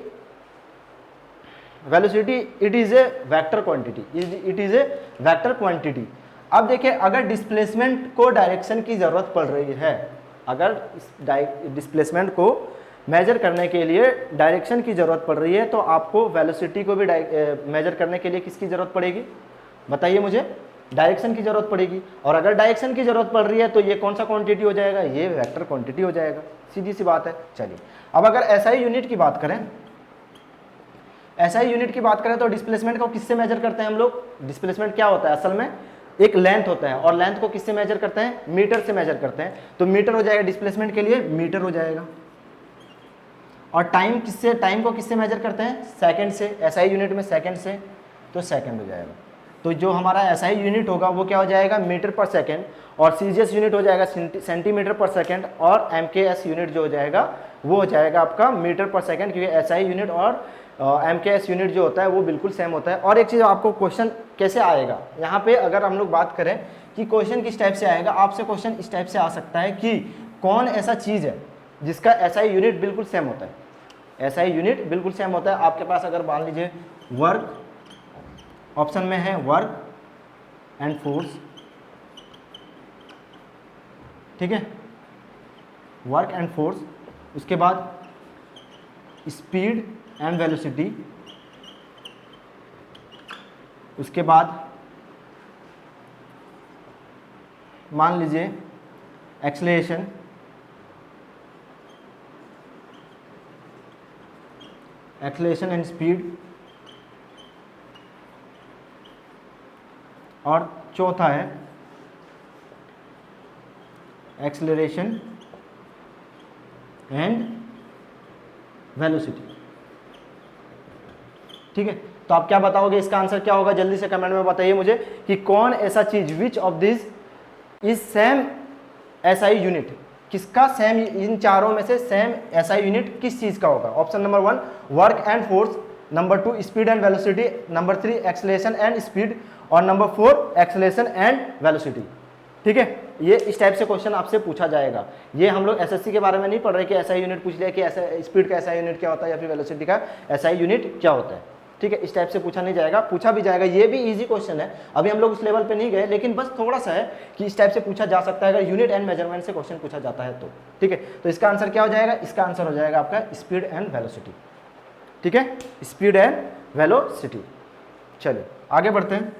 it is a vector quantity, it is a vector quantity. अब देखिए, अगर डिस्प्लेसमेंट को डायरेक्शन की जरूरत पड़ रही है, अगर डिस्प्लेसमेंट को मेजर करने के लिए डायरेक्शन की जरूरत पड़ रही है, तो आपको वेलोसिटी को भी मेजर करने के लिए किसकी जरूरत पड़ेगी, बताइए मुझे, डायरेक्शन की जरूरत पड़ेगी। और अगर डायरेक्शन की जरूरत पड़ रही है तो ये कौन सा क्वांटिटी हो जाएगा, ये वेक्टर क्वांटिटी हो जाएगा, सीधी सी बात है। चलिए अब अगर एसआई यूनिट की बात करें, एसआई यूनिट की बात करें तो डिस्प्लेसमेंट को किससे मेजर करते हैं हम लोग, डिस्प्लेसमेंट क्या होता है, असल में एक लेंथ होता है, और लेंथ को किससे मेजर करते हैं, मीटर से मेजर करते हैं। तो मीटर हो जाएगा डिस्प्लेसमेंट के लिए, मीटर हो जाएगा। और टाइम को किससे मेजर करते हैं, सेकंड से, एसआई यूनिट में सेकंड से, तो सेकंड हो जाएगा। तो जो हमारा एसआई यूनिट होगा वो क्या हो जाएगा, मीटर पर सेकंड, और सीजीएस यूनिट हो जाएगा सेंटीमीटर पर सेकंड, और एमकेएस यूनिट जो हो जाएगा वो हो जाएगा आपका मीटर पर सेकंड, क्योंकि एसआई यूनिट और एमकेएस यूनिट जो होता है वो बिल्कुल सेम होता है। और एक चीज़ आपको क्वेश्चन कैसे आएगा यहाँ पे, अगर हम लोग बात करें कि क्वेश्चन किस टाइप से आएगा, आपसे क्वेश्चन इस टाइप से आ सकता है कि कौन ऐसा चीज़ है जिसका एसआई यूनिट बिल्कुल सेम होता है, एसआई यूनिट बिल्कुल सेम होता है। आपके पास अगर मान लीजिए वर्क, ऑप्शन में है वर्क एंड फोर्स, ठीक है, वर्क एंड फोर्स, उसके बाद स्पीड एंड वेलोसिटी, उसके बाद मान लीजिए एक्सेलरेशन, एक्सेलरेशन एंड स्पीड, और चौथा है एक्सेलरेशन एंड वेलोसिटी। ठीक है, तो आप क्या बताओगे, इसका आंसर क्या होगा, जल्दी से कमेंट में बताइए मुझे कि कौन ऐसा चीज, which of this is same SI unit, किसका सेम, इन चारों में से सेम एसआई यूनिट किस चीज का होगा। Option number 1 work and force, number 2 speed and velocity, number 3 acceleration and speed, और नंबर 4 एक्सेलरेशन एंड वेलोसिटी। ठीक है, ये इस टाइप से क्वेश्चन आपसे पूछा जाएगा। ये हम लोग एसएससी के बारे में नहीं पढ़ रहे कि एसआई यूनिट पूछ लिया कि ऐसा स्पीड का एसआई यूनिट क्या होता है या फिर वेलोसिटी का एसआई यूनिट क्या होता है। ठीक है, इस टाइप से पूछा नहीं जाएगा, पूछा भी जाएगा, ये भी इजी क्वेश्चन है। अभी हम लोग उस लेवल पे नहीं गए, लेकिन बस थोड़ा सा है कि इस टाइप से पूछा जा सकता है अगर यूनिट एंड मेजरमेंट से क्वेश्चन पूछा जाता है तो। ठीक है, तो इसका आंसर क्या हो जाएगा, इसका आंसर हो जाएगा आपका स्पीड एंड वेलोसिटी। ठीक है, स्पीड एंड वेलोसिटी। चलिए आगे बढ़ते हैं।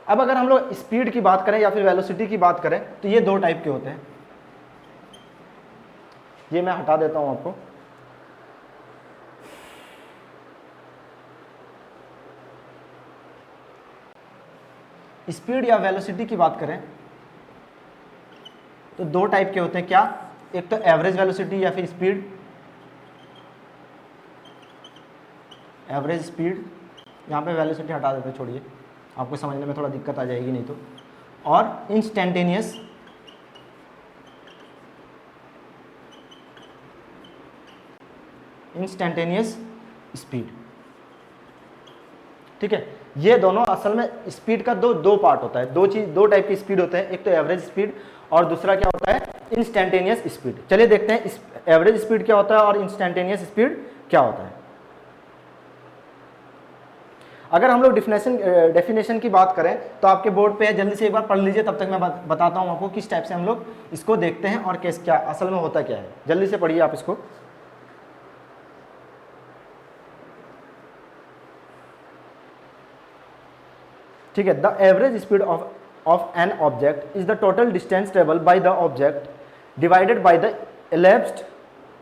अब अगर हम लोग स्पीड की बात करें या फिर वेलोसिटी की बात करें तो ये दो टाइप के होते हैं। ये मैं हटा देता हूं आपको। स्पीड या वेलोसिटी की बात करें तो दो टाइप के होते हैं। क्या, एक तो एवरेज वेलोसिटी या फिर स्पीड, एवरेज स्पीड, यहाँ पे वेलोसिटी हटा देते हैं, छोड़िए, आपको समझने में थोड़ा दिक्कत आ जाएगी नहीं तो, और इंस्टेंटेनियस, इंस्टेंटेनियस स्पीड। ठीक है, ये दोनों असल में स्पीड का दो पार्ट होता है, दो टाइप की स्पीड होते हैं, एक तो एवरेज स्पीड और दूसरा क्या होता है, इंस्टेंटेनियस स्पीड। चलिए देखते हैं एवरेज स्पीड क्या होता है और इंस्टेंटेनियस स्पीड क्या होता है। अगर हम लोग डेफिनेशन की बात करें तो आपके बोर्ड पे है, जल्दी से एक बार पढ़ लीजिए, तब तक मैं बताता हूं आपको किस टाइप से हम लोग इसको देखते हैं और क्या असल में होता क्या है। जल्दी से पढ़िए आप इसको। ठीक है, the average speed of an object is the total distance travel by the object divided by the elapsed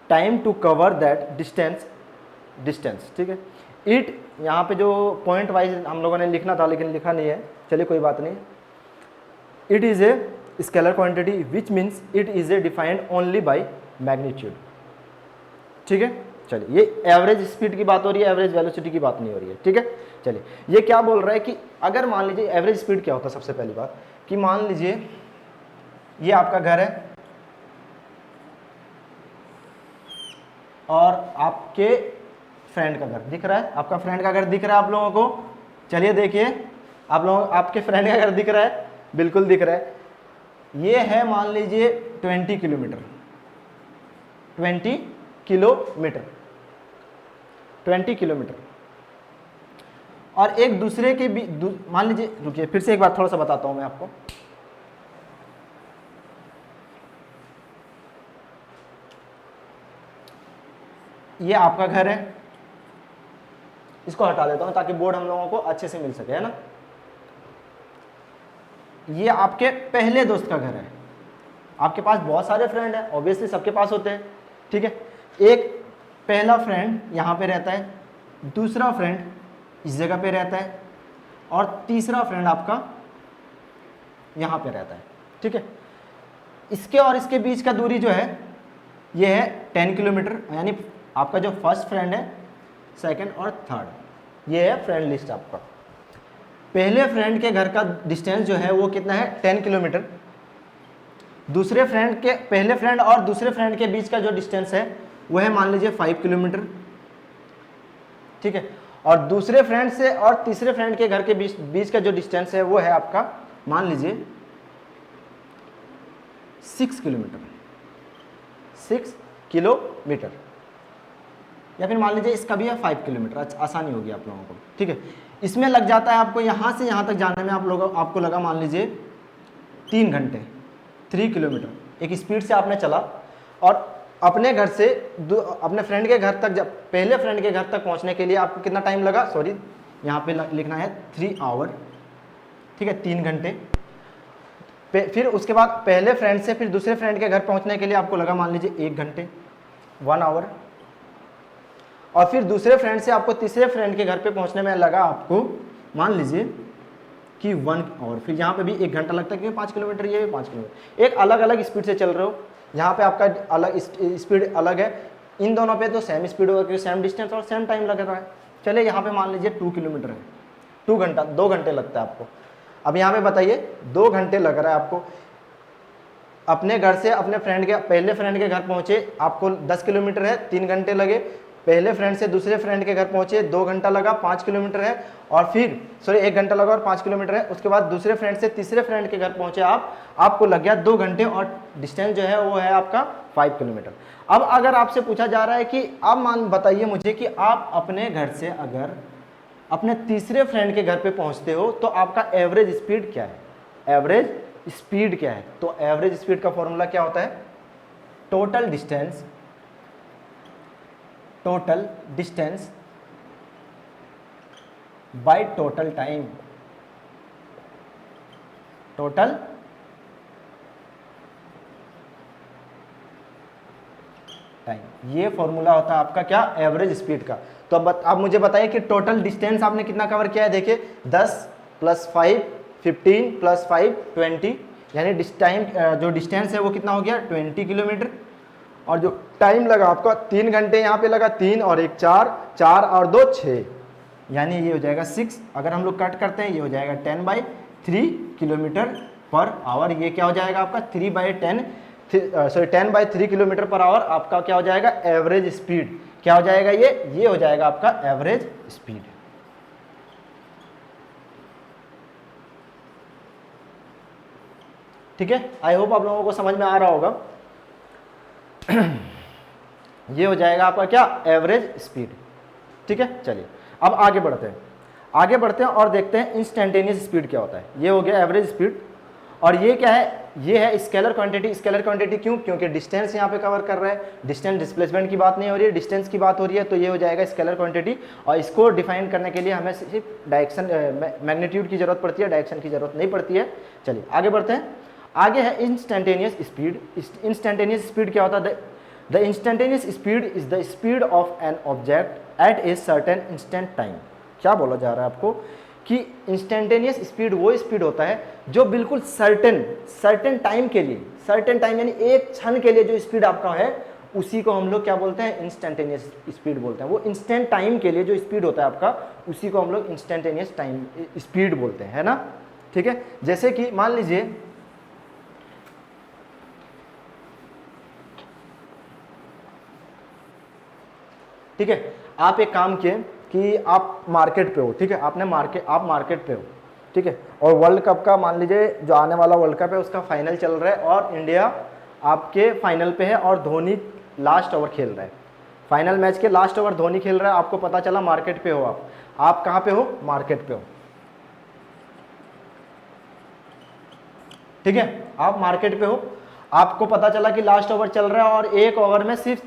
time to cover that distance. ठीक है, इट, यहाँ पे जो पॉइंट वाइज हम लोगों ने लिखना था लेकिन लिखा नहीं है, चलिए कोई बात नहीं। It is a scalar quantity which means it is a defined only by magnitude. ठीक है, चलिए, ये एवरेज स्पीड की बात हो रही है, एवरेज वेलोसिटी की बात नहीं हो रही है। ठीक है, चलिए, ये क्या बोल रहा है कि अगर मान लीजिए एवरेज स्पीड क्या होता है, सबसे पहली बात कि मान लीजिए ये आपका घर है और आपके फ्रेंड का घर दिख रहा है, आपका फ्रेंड का घर दिख रहा है आप लोगों को। चलिए देखिए, आप लोग, आपके फ्रेंड का घर दिख रहा है, बिल्कुल दिख रहा है। ये है मान लीजिए 20 किलोमीटर, 20 किलोमीटर, और एक दूसरे के भी मान लीजिए, रुकिए फिर से एक बार थोड़ा सा बताता हूं मैं आपको। ये आपका घर है, इसको हटा देता हूं ताकि बोर्ड हम लोगों को अच्छे से मिल सके, है ना। ये आपके पहले दोस्त का घर है, आपके पास बहुत सारे फ्रेंड हैं, ऑब्वियसली सबके पास होते हैं। ठीक है, एक पहला फ्रेंड यहाँ पे रहता है, दूसरा फ्रेंड इस जगह पे रहता है, और तीसरा फ्रेंड आपका यहाँ पे रहता है। ठीक है, इसके और इसके बीच का दूरी जो है ये है 10 किलोमीटर, यानी आपका जो फर्स्ट फ्रेंड है, सेकंड और थर्ड, ये है फ्रेंड लिस्ट आपका। पहले फ्रेंड के घर का डिस्टेंस जो है वो कितना है, 10 किलोमीटर। दूसरे फ्रेंड के, पहले फ्रेंड और दूसरे फ्रेंड के बीच का जो डिस्टेंस है वो है मान लीजिए 5 किलोमीटर। ठीक है, और दूसरे फ्रेंड से और तीसरे फ्रेंड के घर के बीच का जो डिस्टेंस है वो है आपका मान लीजिए 6 किलोमीटर, 6 किलोमीटर, या फिर मान लीजिए इसका भी है 5 किलोमीटर, अच्छा आसानी होगी आप लोगों को, ठीक है। इसमें लग जाता है आपको यहाँ से यहाँ तक जाने में आपको लगा मान लीजिए 3 घंटे, 3 किलोमीटर एक स्पीड से आपने चला, और अपने घर से अपने फ्रेंड के घर तक, जब पहले फ्रेंड के घर तक पहुँचने के लिए आपको कितना टाइम लगा, सॉरी यहाँ पे लिखना है 3 आवर, ठीक है, 3 घंटे। फिर उसके बाद पहले फ्रेंड से फिर दूसरे फ्रेंड के घर पहुँचने के लिए आपको लगा मान लीजिए 1 घंटे, 1 आवर, और फिर दूसरे फ्रेंड से आपको तीसरे फ्रेंड के घर पे पहुंचने में लगा आपको मान लीजिए कि 1 आवर, फिर यहाँ पे भी 1 घंटा लगता है क्योंकि 5 किलोमीटर, ये भी 5 किलोमीटर, एक अलग अलग स्पीड से चल रहे हो। यहाँ पे आपका अलग स्पीड अलग है, इन दोनों पे तो सेम स्पीड होगा क्योंकि सेम डिस्टेंस और सेम टाइम लग रहा है। चलिए यहाँ पे मान लीजिए 2 किलोमीटर है, 2 घंटे लगता है आपको। अब यहाँ पे बताइए 2 घंटे लग रहा है आपको, अपने घर से अपने फ्रेंड के पहले फ्रेंड के घर पहुँचे, आपको 10 किलोमीटर है, 3 घंटे लगे, पहले फ्रेंड से दूसरे फ्रेंड के घर पहुंचे 2 घंटा लगा, 5 किलोमीटर है, और फिर सॉरी 1 घंटा लगा और 5 किलोमीटर है। उसके बाद दूसरे फ्रेंड से तीसरे फ्रेंड के घर पहुंचे आपको लग गया 2 घंटे, और डिस्टेंस जो है वो है आपका 5 किलोमीटर। अब अगर आपसे पूछा जा रहा है कि अब बताइए मुझे कि आप अपने घर से अगर अपने तीसरे फ्रेंड के घर पे पहुंचते हो तो आपका एवरेज स्पीड क्या है, एवरेज स्पीड क्या है। तो एवरेज स्पीड का फॉर्मूला क्या होता है, total distance by total time, total time, ये फॉर्मूला होता है आपका क्या, एवरेज स्पीड का। तो अब आप मुझे बताइए कि टोटल डिस्टेंस आपने कितना कवर किया है। देखिए 10 + 5 15 + 5 20, यानी टाइम जो डिस्टेंस है वो कितना हो गया 20 किलोमीटर, और जो टाइम लगा आपका 3 घंटे यहाँ पे लगा, 3 और 1 4, 4 और 2 6, यानी ये हो जाएगा 6। अगर हम लोग कट करते हैं ये हो जाएगा 10/3 किलोमीटर पर आवर। ये क्या हो जाएगा आपका 10/3 किलोमीटर पर आवर आपका क्या हो जाएगा, एवरेज स्पीड। क्या हो जाएगा ये हो जाएगा आपका एवरेज स्पीड। ठीक है, आई होप आप लोगों को समझ में आ रहा होगा। ये हो जाएगा आपका क्या, एवरेज स्पीड। ठीक है, चलिए अब आगे बढ़ते हैं और देखते हैं इंस्टेंटेनियस स्पीड क्या होता है। ये हो गया एवरेज स्पीड, और ये क्या है, ये है स्केलर क्वांटिटी। स्केलर क्वांटिटी क्यों, क्योंकि डिस्टेंस यहाँ पे कवर कर रहा है, डिस्टेंस डिस्प्लेसमेंट की बात नहीं हो रही है, डिस्टेंस की बात हो रही है, तो ये हो जाएगा स्केलर क्वांटिटी। और इसको डिफाइन करने के लिए हमें सिर्फ डायरेक्शन मैग्नीट्यूड की जरूरत पड़ती है, डायरेक्शन की जरूरत नहीं पड़ती है। चलिए आगे बढ़ते हैं। आगे है इंस्टेंटेनियस स्पीड। इंस्टेंटेनियस स्पीड क्या होता है, the instantaneous speed is the speed of an object at a certain instant time. क्या बोला जा रहा है आपको कि इंस्टेंटेनियस स्पीड वो स्पीड होता है जो बिल्कुल सर्टेन टाइम के लिए, सर्टेन टाइम यानी एक क्षण के लिए जो स्पीड आपका है उसी को हम लोग क्या बोलते हैं, इंस्टेंटेनियस स्पीड बोलते हैं। वो इंस्टेंट टाइम के लिए जो स्पीड होता है आपका उसी को हम लोग इंस्टेंटेनियस टाइम स्पीड बोलते हैं, है ना। ठीक है, जैसे कि मान लीजिए ठीक है, आप एक काम किए कि आप मार्केट पे हो, ठीक है, आप मार्केट पे हो, ठीक है, और वर्ल्ड कप का मान लीजिए जो आने वाला वर्ल्ड कप है उसका फाइनल चल रहा है और इंडिया आपके फाइनल पे है और धोनी लास्ट ओवर खेल रहा है। फाइनल मैच के लास्ट ओवर धोनी खेल रहा है, आपको पता चला मार्केट पे हो, आप कहाँ पे हो, मार्केट पे हो। ठीक है, आप मार्केट पे हो, आपको पता चला कि लास्ट ओवर चल रहा है और एक ओवर में सिर्फ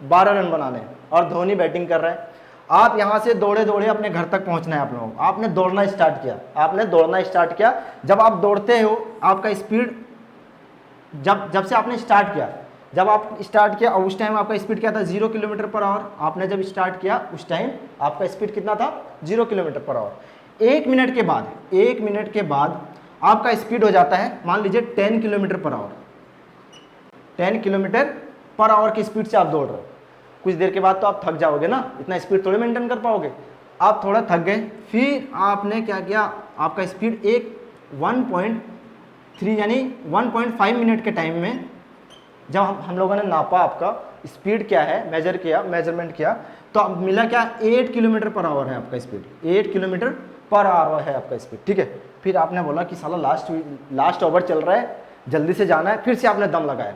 12 रन बनाने हैं और धोनी बैटिंग कर रहा है। आप यहाँ से दौड़े अपने घर तक पहुँचना है आप लोगों को। आपने दौड़ना स्टार्ट किया। जब आप दौड़ते हो आपका स्पीड जब से आपने स्टार्ट किया, जब आप स्टार्ट किया और उस टाइम आपका स्पीड क्या था, 0 किलोमीटर पर आवर। आपने जब स्टार्ट किया उस टाइम आपका स्पीड कितना था, 0 किलोमीटर पर आवर। 1 मिनट के बाद आपका स्पीड हो जाता है मान लीजिए 10 kilometre per hour. 10 kilometre per hour की स्पीड से आप दौड़ रहे हो। कुछ देर के बाद तो आप थक जाओगे ना, इतना स्पीड थोड़े मेंटेन कर पाओगे। आप थोड़ा थक गए, फिर आपने क्या किया, आपका स्पीड एक 1.3 यानी 1.5 मिनट के टाइम में जब हम लोगों ने नापा आपका स्पीड क्या है, मेजरमेंट किया, तो मिला क्या, 8 किलोमीटर पर आवर है आपका स्पीड। 8 किलोमीटर पर आवर है आपका स्पीड। ठीक है, फिर आपने बोला कि साला लास्ट ओवर चल रहा है, जल्दी से जाना है, फिर से आपने दम लगाया,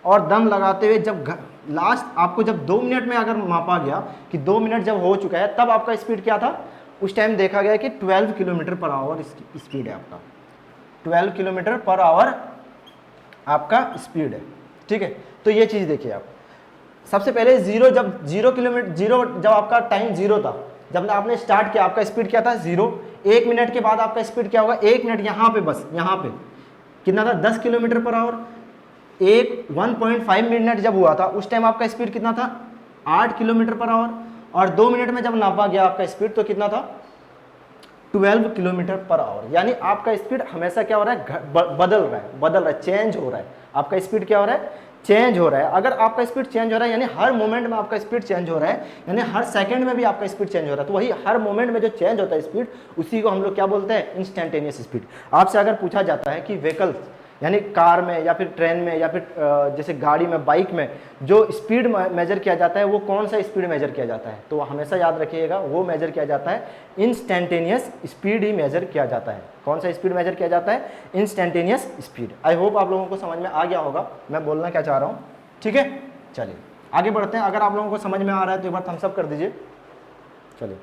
और दम लगाते हुए जब लास्ट आपको जब 2 मिनट में अगर मापा गया कि 2 मिनट जब हो चुका है, तब आपका स्पीड क्या था, उस टाइम देखा गया कि 12 किलोमीटर पर आवर स्पीड है आपका, 12 किलोमीटर पर आवर आपका स्पीड है। ठीक है, तो ये चीज़ देखिए आप, सबसे पहले जब 0 किलोमीटर, जब आपका टाइम 0 था, जब आपने स्टार्ट किया, आपका स्पीड क्या था 0। 1 मिनट के बाद आपका स्पीड क्या होगा, 1 मिनट यहाँ पे, बस यहाँ पे कितना था 10 किलोमीटर पर आवर। 1.5 मिनट जब हुआ था उस टाइम आपका स्पीड कितना था 8 किलोमीटर पर आवर, और 2 मिनट में जब नापा गया आपका स्पीड तो कितना था 12 किलोमीटर पर आवर। यानी आपका स्पीड हमेशा क्या हो रहा है, बदल रहा है, चेंज हो रहा है। आपका स्पीड क्या हो रहा है, चेंज हो रहा है। अगर आपका स्पीड चेंज हो रहा है यानी हर मोमेंट में आपका स्पीड चेंज हो रहा है, यानी हर सेकंड में भी आपका स्पीड चेंज हो रहा है, तो वही हर मोमेंट में जो चेंज होता है स्पीड, उसी को हम लोग क्या बोलते हैं, इंस्टेंटेनियस स्पीड। आपसे अगर पूछा जाता है कि व्हीकल्स यानी कार में या फिर ट्रेन में या फिर जैसे गाड़ी में, बाइक में जो स्पीड मेजर किया जाता है वो कौन सा स्पीड मेजर किया जाता है, तो हमेशा याद रखिएगा वो मेजर किया जाता है इंस्टेंटेनियस स्पीड ही मेजर किया जाता है। कौन सा स्पीड मेजर किया जाता है, इंस्टेंटेनियस स्पीड। आई होप आप लोगों को समझ में आ गया होगा मैं बोलना क्या चाह रहा हूँ। ठीक है, चलिए आगे बढ़ते हैं। अगर आप लोगों को समझ में आ रहा है तो एक बार थम्स अप कर दीजिए। चलिए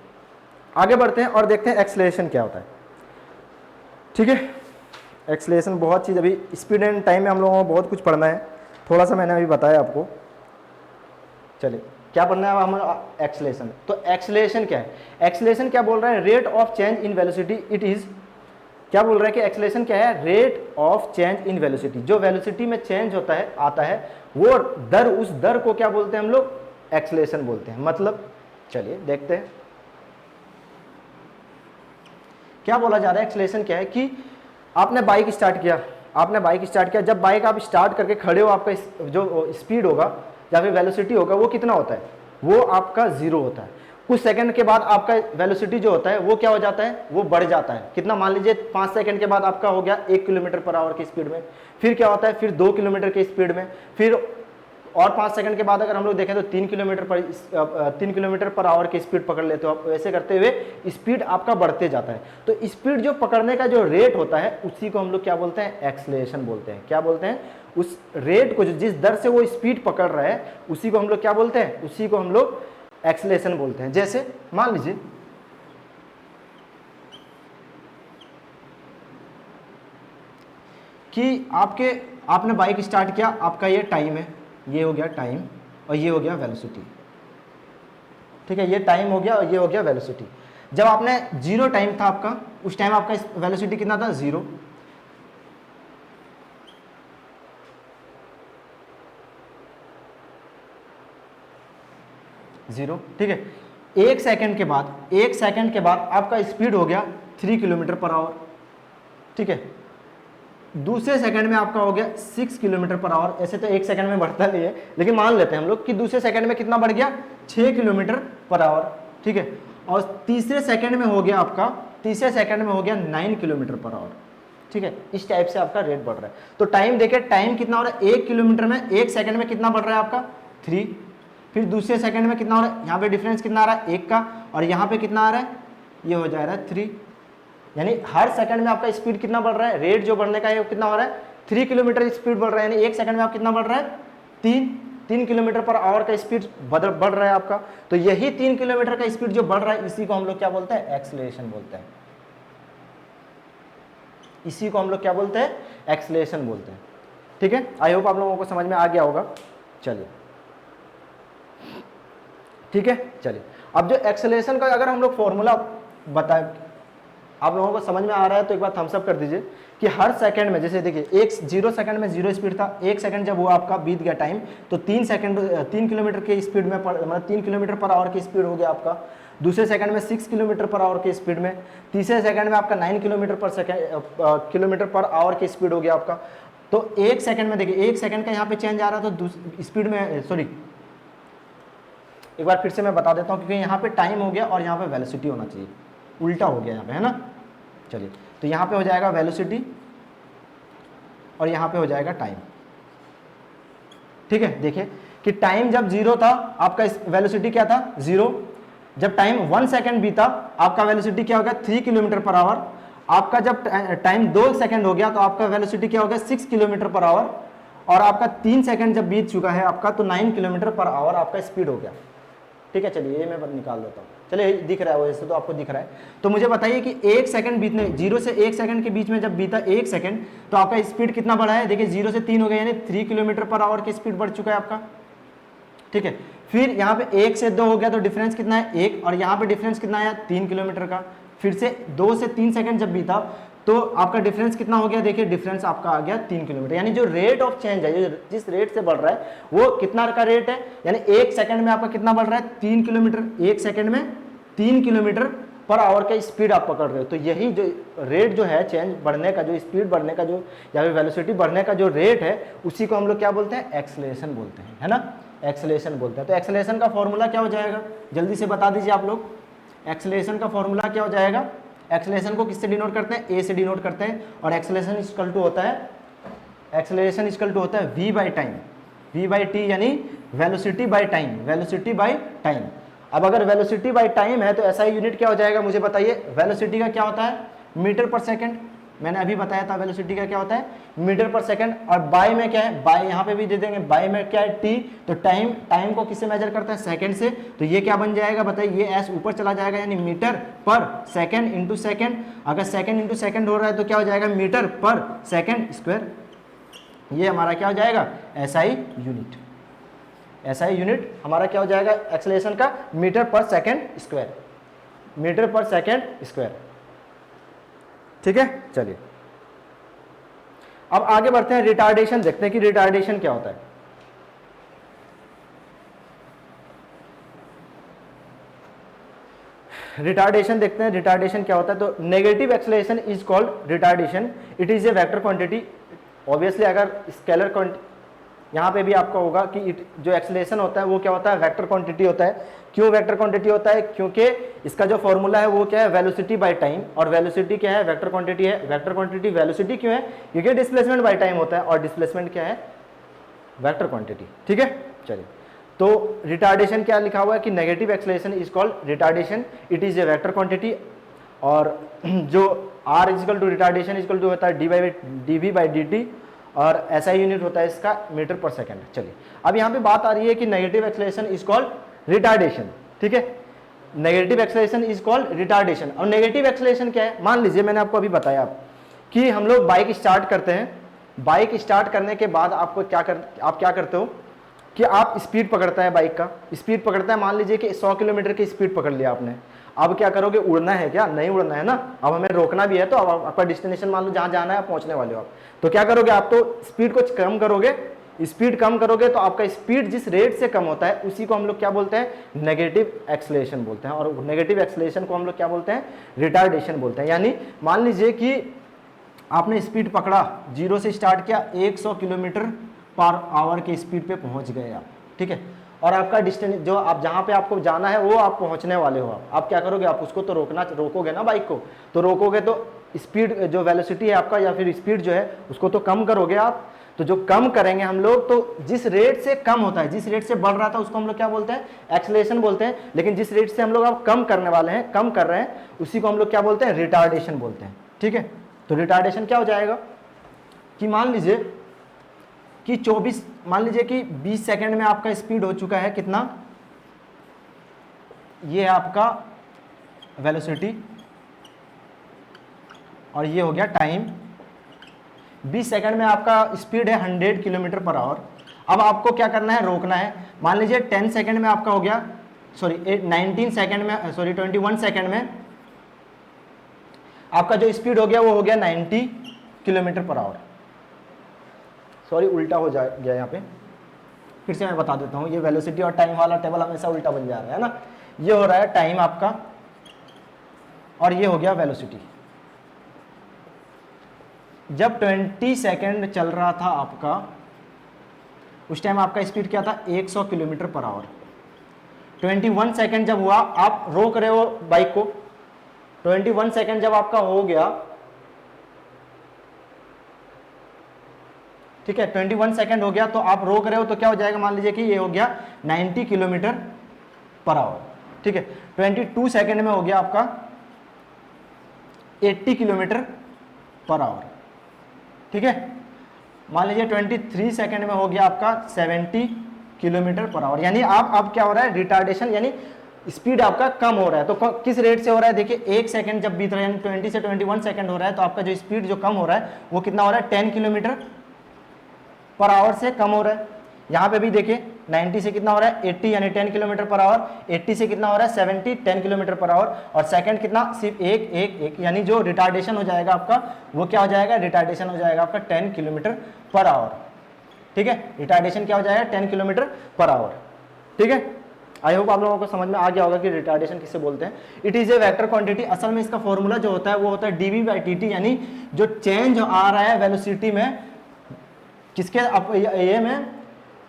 आगे बढ़ते हैं और देखते हैं एक्सेलरेशन क्या होता है। ठीक है, एक्सेलरेशन बहुत चीज़, अभी स्पीड एंड टाइम में हम लोगों को बहुत कुछ पढ़ना है, थोड़ा सा मैंने अभी बताया आपको। चलिए क्या पढ़ना है हमें, एक्सेलरेशन। तो एक्सेलरेशन क्या है, एक्सेलरेशन क्या बोल रहा है, rate of change in velocity. It is क्या बोल रहा है कि एक्सेलरेशन क्या है, rate of change in velocity. जो वेलोसिटी में चेंज होता है, आता है, वो दर, उस दर को क्या बोलते हैं हम लोग, एक्सेलरेशन बोलते हैं। मतलब चलिए देखते हैं क्या बोला जा रहा है। एक्सेलरेशन क्या है कि आपने बाइक स्टार्ट किया, जब बाइक आप स्टार्ट करके खड़े हो, आपका जो स्पीड होगा या फिर वेलोसिटी होगा वो कितना होता है, वो आपका 0 होता है। कुछ सेकंड के बाद आपका वेलोसिटी जो होता है वो क्या हो जाता है, वो बढ़ जाता है। कितना, मान लीजिए 5 सेकंड के बाद आपका हो गया 1 किलोमीटर पर आवर की स्पीड में, फिर क्या होता है, फिर 2 किलोमीटर की स्पीड में, फिर और 5 सेकंड के बाद अगर हम लोग देखें तो 3 किलोमीटर पर आवर की स्पीड पकड़ लेते हो आप। वैसे करते हुए स्पीड आपका बढ़ते जाता है। तो स्पीड जो पकड़ने का जो रेट होता है उसी को हम लोग क्या बोलते हैं, एक्सेलरेशन बोलते हैं। क्या बोलते हैं, उस रेट को जिस दर से वो स्पीड पकड़ रहा है उसी को हम लोग क्या बोलते हैं, उसी को हम लोग एक्सेलरेशन बोलते हैं। जैसे मान लीजिए कि आपने बाइक स्टार्ट किया, आपका ये टाइम है, ये हो गया टाइम और ये हो गया वेलोसिटी। ठीक है, ये टाइम हो गया और ये हो गया वेलोसिटी। जब आपने 0 टाइम था आपका, उस टाइम आपका वेलोसिटी कितना था, 0। ठीक है, 1 सेकंड के बाद आपका स्पीड हो गया 3 किलोमीटर पर आवर। ठीक है, दूसरे सेकंड में आपका हो गया 6 किलोमीटर पर आवर। ऐसे तो 1 सेकंड में बढ़ता नहीं है, लेकिन मान लेते हैं हम लोग कि दूसरे सेकंड में कितना बढ़ गया, 6 किलोमीटर पर आवर। ठीक है, और तीसरे सेकंड में हो गया 9 किलोमीटर पर आवर। ठीक है, इस टाइप से आपका रेट बढ़ रहा है। तो टाइम देखिए, टाइम कितना हो रहा है, 1 किलोमीटर में 1 सेकंड में कितना बढ़ रहा है आपका 3, फिर दूसरे सेकंड में कितना हो रहा है, यहाँ पे डिफरेंस कितना आ रहा है 1 का, और यहाँ पे कितना आ रहा है, ये हो जा रहा है 3। यानी हर सेकंड में आपका स्पीड कितना बढ़ रहा है, रेट जो बढ़ने का है वो कितना हो रहा है, 3 किलोमीटर स्पीड बढ़ रहा है। यानी 1 सेकंड में आप कितना बढ़ रहा है, 3 किलोमीटर पर आवर का स्पीड बढ़ रहा है आपका। तो यही 3 किलोमीटर का स्पीड जो बढ़ रहा है इसी को हम लोग क्या बोलते हैं, एक्सेलरेशन बोलते हैं। इसी को हम लोग क्या बोलते हैं, एक्सेलरेशन बोलते हैं। ठीक है, आई होप आप लोगों को समझ में आ गया होगा। चलिए ठीक है, चलिए अब जो एक्सेलरेशन का अगर हम लोग फॉर्मूला बताएं, आप लोगों को समझ में आ रहा है तो एक बार थम्स अप कर दीजिए कि हर सेकंड में, जैसे देखिए 0 सेकंड में 0 स्पीड था, 1 सेकंड जब हुआ आपका बीत गया टाइम, तो 3 किलोमीटर की स्पीड में, मतलब 3 किलोमीटर पर आवर की स्पीड हो गया आपका। दूसरे सेकंड में 6 किलोमीटर पर आवर की स्पीड में, तीसरे सेकंड में आपका 9 किलोमीटर पर आवर की स्पीड हो गया आपका। तो 1 सेकंड में देखिए 1 सेकंड का यहाँ पे चेंज आ रहा था, तो स्पीड में, सॉरी एक बार फिर से मैं बता देता हूँ, क्योंकि यहाँ पे टाइम हो गया और यहाँ पे वेलोसिटी होना चाहिए, उल्टा हो गया यहाँ पे, है ना। चलिए, तो यहाँ पे हो जाएगा वेलोसिटी और यहाँ पे हो जाएगा टाइम। ठीक है, देखिए कि टाइम जब 0 था आपका वेलोसिटी क्या था, 0। जब टाइम 1 सेकंड बीता आपका वेलोसिटी क्या हो गया, 3 किलोमीटर पर आवर। आपका जब टाइम 2 सेकंड हो गया तो आपका वेलोसिटी क्या हो गया 6 किलोमीटर पर आवर, और आपका 3 सेकंड जब बीत चुका है आपका तो 9 किलोमीटर पर आवर आपका स्पीड हो गया। ठीक है, चलिए ये मैं निकाल देता हूँ। चलिए दिख रहा है वैसे तो आपको दिख रहा है। तो मुझे बताइए कि 1 सेकंड बीतने 0 से 1 सेकंड के बीच में जब बीता 1 सेकंड तो आपका स्पीड कितना बढ़ा है, देखिए 0 से 3 हो गया, यानी 3 किलोमीटर पर आवर की स्पीड बढ़ चुका है आपका। ठीक है, फिर यहाँ पे 1 से 2 हो गया तो डिफरेंस कितना है 1, और यहाँ पे डिफरेंस कितना आया 3 किलोमीटर का। फिर से 2 से 3 सेकंड जब बीता तो आपका डिफरेंस कितना हो गया, देखिए डिफरेंस आपका आ गया 3 किलोमीटर। यानी जो रेट ऑफ चेंज है, जो जिस रेट से बढ़ रहा है वो कितना का रेट है, यानी 1 सेकंड में आपका कितना बढ़ रहा है 3 किलोमीटर, 1 सेकंड में 3 किलोमीटर पर आवर का स्पीड आप पकड़ रहे हो। तो यही जो रेट जो है चेंज बढ़ने का, जो स्पीड बढ़ने का, जो या फिर वेलोसिटी बढ़ने का जो रेट है, उसी को हम लोग क्या बोलते हैं, एक्सेलरेशन बोलते हैं, है ना, एक्सेलरेशन बोलते हैं। तो एक्सेलरेशन का फॉर्मूला क्या हो जाएगा, जल्दी से बता दीजिए आप लोग। एक्सेलरेशन का फॉर्मूला क्या हो जाएगा, एक्सेलरेशन को किससे डिनोट करते हैं, ए से डिनोट करते हैं, और एक्सेलरेशन इक्वल टू होता है, एक्सेलरेशन इक्वल टू होता है v by time, v by T यानी velocity by time, velocity by time. अब अगर वेलोसिटी बाई टाइम है तो ऐसा यूनिट क्या हो जाएगा, मुझे बताइए। वेलोसिटी का क्या होता है, मीटर पर सेकंड, मैंने अभी बताया था वेलोसिटी का क्या होता है, मीटर पर सेकंड। और बाय में क्या है, बाय यहाँ पे भी दे देंगे, बाय में क्या है टी, तो टाइम, टाइम को किससे मेजर करता है, सेकंड से। तो ये क्या बन जाएगा बताइए, ये एस ऊपर चला जाएगा, यानी मीटर पर सेकंड इंटू सेकंड। अगर सेकंड इंटू सेकंड हो रहा है तो क्या हो जाएगा, मीटर पर सेकंड स्क्वायर। ये हमारा क्या हो जाएगा, एसआई यूनिट। एसआई यूनिट हमारा क्या हो जाएगा एक्सेलरेशन का, मीटर पर सेकंड स्क्वायर, मीटर पर सेकंड स्क्वायर। ठीक है, चलिए अब आगे बढ़ते हैं, रिटार्डेशन देखते हैं कि रिटार्डेशन क्या होता है। रिटार्डेशन देखते हैं, रिटार्डेशन क्या होता है। तो negative acceleration is called retardation, it is a vector quantity. Obviously अगर स्केलर क्वांटिटी, यहाँ पे भी आपका होगा कि जो एक्सेलरेशन होता है वो क्या होता है, वेक्टर क्वांटिटी होता है। क्यों वेक्टर क्वांटिटी होता है, क्योंकि इसका जो फॉर्मूला है वो क्या है, वेलोसिटी बाय टाइम, और वेलोसिटी क्या है, वेक्टर क्वांटिटी है। वेक्टर क्वांटिटी वेलोसिटी क्यों है, क्योंकि डिस्प्लेसमेंट बाय टाइम होता है, और डिस्प्लेसमेंट क्या है, वेक्टर क्वांटिटी। ठीक है, चलिए तो रिटार्डेशन क्या लिखा हुआ है कि negative acceleration is called retardation, it is a vector quantity. और जो R is equal to retardation is equal to होता है D V by D T, और ऐसा यूनिट होता है इसका मीटर पर सेकंड। चलिए अब यहाँ पे बात आ रही है कि negative acceleration is called retardation. ठीक है, negative acceleration is called retardation. और नेगेटिव एक्सेलरेशन क्या है, मान लीजिए मैंने आपको अभी बताया कि हम लोग बाइक स्टार्ट करते हैं, बाइक स्टार्ट करने के बाद आपको आप क्या करते हो कि आप स्पीड पकड़ता है, बाइक का स्पीड पकड़ता है, मान लीजिए कि 100 किलोमीटर की स्पीड पकड़ लिया आपने। अब क्या करोगे, उड़ना है क्या, नहीं उड़ना है ना, अब हमें रोकना भी है। तो अब आपका डेस्टिनेशन मान लो जहाँ जाना है, आप पहुँचने वाले हो आप, तो क्या करोगे, आप तो स्पीड को कम करोगे, स्पीड कम करोगे तो आपका स्पीड जिस रेट से कम होता है उसी को हम लोग क्या बोलते हैं, नेगेटिव एक्सेलरेशन बोलते हैं। और नेगेटिव एक्सेलरेशन को हम लोग क्या बोलते हैं, रिटार्डेशन बोलते हैं। यानी मान लीजिए कि आपने स्पीड पकड़ा, 0 से स्टार्ट किया, 100 किलोमीटर पर आवर की स्पीड पे पहुंच गए आप। ठीक है, और आपका डिस्टेंस जो आप जहाँ पे आपको जाना है वो आप पहुंचने वाले हो। आप क्या करोगे, आप उसको तो रोकोगे ना, बाइक को तो रोकोगे, तो स्पीड जो वेलोसिटी है आपका या फिर स्पीड जो है उसको तो कम करोगे आप। तो जो कम करेंगे हम लोग, तो जिस रेट से कम होता है, जिस रेट से बढ़ रहा था उसको हम लोग क्या बोलते हैं, एक्सेलरेशन बोलते हैं। लेकिन जिस रेट से हम लोग अब कम करने वाले हैं, कम कर रहे हैं, उसी को हम लोग क्या बोलते हैं, रिटार्डेशन बोलते हैं। ठीक है, तो रिटार्डेशन क्या हो जाएगा कि मान लीजिए कि 24, मान लीजिए कि 20 सेकंड में आपका स्पीड हो चुका है कितना, ये है आपका वेलोसिटी और ये हो गया टाइम। 20 सेकंड में आपका स्पीड है 100 किलोमीटर पर आवर। अब आपको क्या करना है, रोकना है। मान लीजिए 10 सेकंड में आपका हो गया, सॉरी 19 सेकंड में, सॉरी 21 सेकंड में आपका जो स्पीड हो गया वो हो गया 90 किलोमीटर पर आवर। सॉरी उल्टा हो गया यहाँ पे, फिर से मैं बता देता हूँ। ये वेलोसिटी और टाइम वाला टेबल हमेशा उल्टा बन जा रहा है ना। ये हो रहा है टाइम आपका और ये हो गया वेलोसिटी। जब 20 सेकंड चल रहा था आपका, उस टाइम आपका स्पीड क्या था, 100 किलोमीटर पर आवर। 21 सेकंड जब हुआ, आप रोक रहे हो बाइक को, 21 सेकंड जब आपका हो गया, ठीक है, 21 सेकंड हो गया तो आप रोक रहे हो, तो क्या हो जाएगा, मान लीजिए कि ये हो गया 90 किलोमीटर पर आवर। ठीक है, 22 सेकंड में हो गया आपका 80 किलोमीटर पर आवर। ठीक है, मान लीजिए 23 सेकंड में हो गया आपका 70 किलोमीटर पर आवर। यानी आप अब क्या हो रहा है, रिटार्डेशन यानी स्पीड आपका कम हो रहा है। तो किस रेट से हो रहा है, देखिए 1 सेकंड जब बीत रहा है, यानी 20 से 21 सेकंड हो रहा है, तो आपका जो स्पीड जो कम हो रहा है वो कितना हो रहा है, 10 किलोमीटर पर आवर से कम हो रहा है। यहाँ पे भी देखिए 90 से कितना हो रहा है, 80 यानी 10 किलोमीटर पर आवर, 80 से कितना हो रहा है, 70 10 किलोमीटर पर आवर, और सेकंड कितना, सिर्फ एक, यानी जो रिटार्डेशन हो जाएगा आपका वो क्या हो जाएगा, रिटार्डेशन हो जाएगा आपका 10 किलोमीटर पर आवर। ठीक है, रिटार्डेशन क्या हो जाएगा, 10 किलोमीटर पर आवर। ठीक है, आई होप आप लोगों को समझ में आ गया होगा कि रिटार्डेशन किसे बोलते हैं। It is a vector quantity, असल में इसका फॉर्मूला जो होता है वो होता है dv/dt, यानी जो चेंज आ रहा है वेलोसिटी में, किसके ये में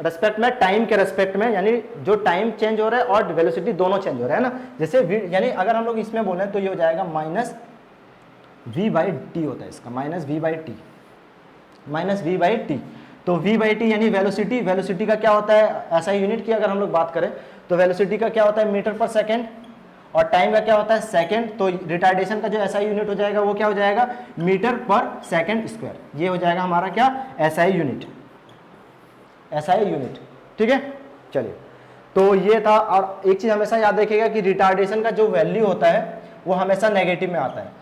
रेस्पेक्ट में, टाइम के रेस्पेक्ट में, यानी जो टाइम चेंज हो रहा है और वेलोसिटी दोनों चेंज हो रहा है ना। जैसे यानी अगर हम लोग इसमें बोले तो ये हो जाएगा -v/t होता है इसका, -v/t। तो v/t यानी वेलोसिटी, वेलोसिटी का क्या होता है, ऐसा यूनिट की अगर हम लोग बात करें तो वेलोसिटी का क्या होता है, मीटर पर सेकेंड, और टाइम का क्या होता है, सेकंड। तो रिटार्डेशन का जो ऐसा यूनिट हो जाएगा वो क्या हो जाएगा, मीटर पर सेकंड स्क्वायर। ये हो जाएगा हमारा क्या, एसआई यूनिट, एसआई यूनिट। ठीक है, चलिए, तो ये था। और एक चीज हमेशा याद रखिएगा कि रिटार्डेशन का जो वैल्यू होता है वो हमेशा नेगेटिव में आता है,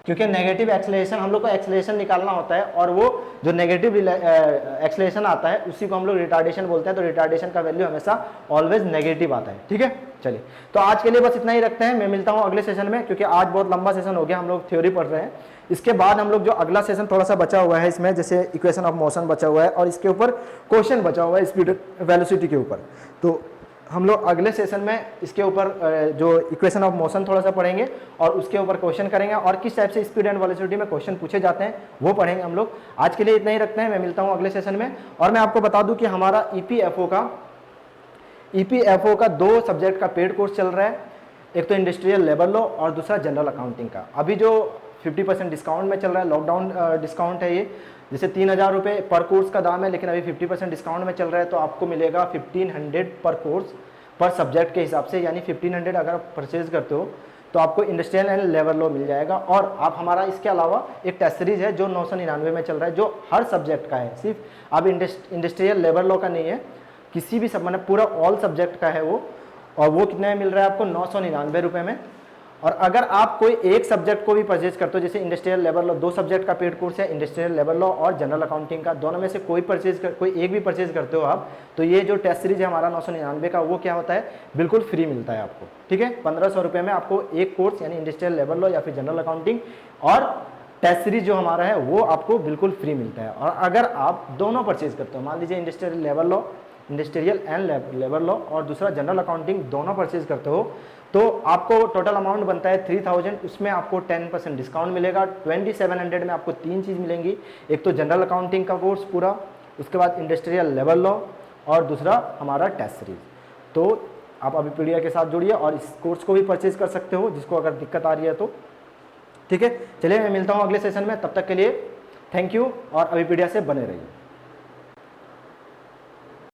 क्योंकि नेगेटिव एक्सेलरेशन हम लोग को एक्सेलरेशन निकालना होता है, और वो जो नेगेटिव एक्सेलरेशन आता है उसी को हम लोग रिटार्डेशन बोलते हैं। तो रिटार्डेशन का वैल्यू हमेशा ऑलवेज नेगेटिव आता है। ठीक है, चलिए, तो आज के लिए बस इतना ही रखते हैं। मैं मिलता हूँ अगले सेशन में, क्योंकि आज बहुत लंबा सेशन हो गया, हम लोग थ्योरी पढ़ रहे हैं। इसके बाद हम लोग जो अगला सेशन थोड़ा सा बचा हुआ है इसमें, जैसे इक्वेशन ऑफ मोशन बचा हुआ है और इसके ऊपर क्वेश्चन बचा हुआ है स्पीड वेलोसिटी के ऊपर, तो हम लोग अगले सेशन में इसके ऊपर जो इक्वेशन ऑफ मोशन थोड़ा सा पढ़ेंगे और उसके ऊपर क्वेश्चन करेंगे, और किस टाइप से स्पीड एंड वेलोसिटी में क्वेश्चन पूछे जाते हैं वो पढ़ेंगे हम लोग। आज के लिए इतना ही रखते हैं, मैं मिलता हूं अगले सेशन में। और मैं आपको बता दूं कि हमारा ईपीएफओ का 2 सब्जेक्ट का पेड कोर्स चल रहा है, एक तो इंडस्ट्रियल लेबर लॉ और दूसरा जनरल अकाउंटिंग का। अभी जो 50% डिस्काउंट में चल रहा है, लॉकडाउन डिस्काउंट है ये, जैसे 3000 रुपये पर कोर्स का दाम है, लेकिन अभी 50% डिस्काउंट में चल रहा है, तो आपको मिलेगा 1500 पर कोर्स पर सब्जेक्ट के हिसाब से, यानी 1500 अगर परचेज करते हो तो आपको इंडस्ट्रियल एंड लेबर लॉ मिल जाएगा। और आप हमारा इसके अलावा एक टेस्ट सीरीज है जो 999 में चल रहा है, जो हर सब्जेक्ट का है, सिर्फ अब इंडस्ट्रियल लेबर लॉ का नहीं है, किसी भी सब मतलब पूरा ऑल सब्जेक्ट का है वो। और वो कितने में मिल रहा है आपको, 999 रुपये में। और अगर आप कोई एक सब्जेक्ट को भी परचेज करते हो, जैसे इंडस्ट्रियल लेबर लॉ 2 सब्जेक्ट का पेड कोर्स है, इंडस्ट्रियल लेबर लॉ और जनरल अकाउंटिंग का, दोनों में से कोई एक भी परचेज करते हो आप, तो ये जो टेस्ट सीरीज है हमारा 999 का, वो क्या होता है, बिल्कुल फ्री मिलता है आपको। ठीक है, 1500 रुपये में आपको एक कोर्स यानी इंडस्ट्रियल लेबर लॉ या फिर जनरल अकाउंटिंग और टेस्ट सीरीज जो हमारा है वो आपको बिल्कुल फ्री मिलता है। और अगर आप दोनों परचेज करते हो, मान लीजिए इंडस्ट्रियल एंड लेबर लॉ और दूसरा जनरल अकाउंटिंग दोनों परचेज करते हो, तो आपको टोटल अमाउंट बनता है 3000, उसमें आपको 10% डिस्काउंट मिलेगा। 2700 में आपको 3 चीज़ मिलेंगी, एक तो जनरल अकाउंटिंग का कोर्स पूरा, उसके बाद इंडस्ट्रियल लेबर लॉ और दूसरा हमारा टेस्ट सीरीज। तो आप अभी पीडिया के साथ जुड़िए और इस कोर्स को भी परचेज कर सकते हो, जिसको अगर दिक्कत आ रही है तो। ठीक है, चलिए, मैं मिलता हूँ अगले सेशन में, तब तक के लिए थैंक यू और अभी पीडिया से बने रहिए।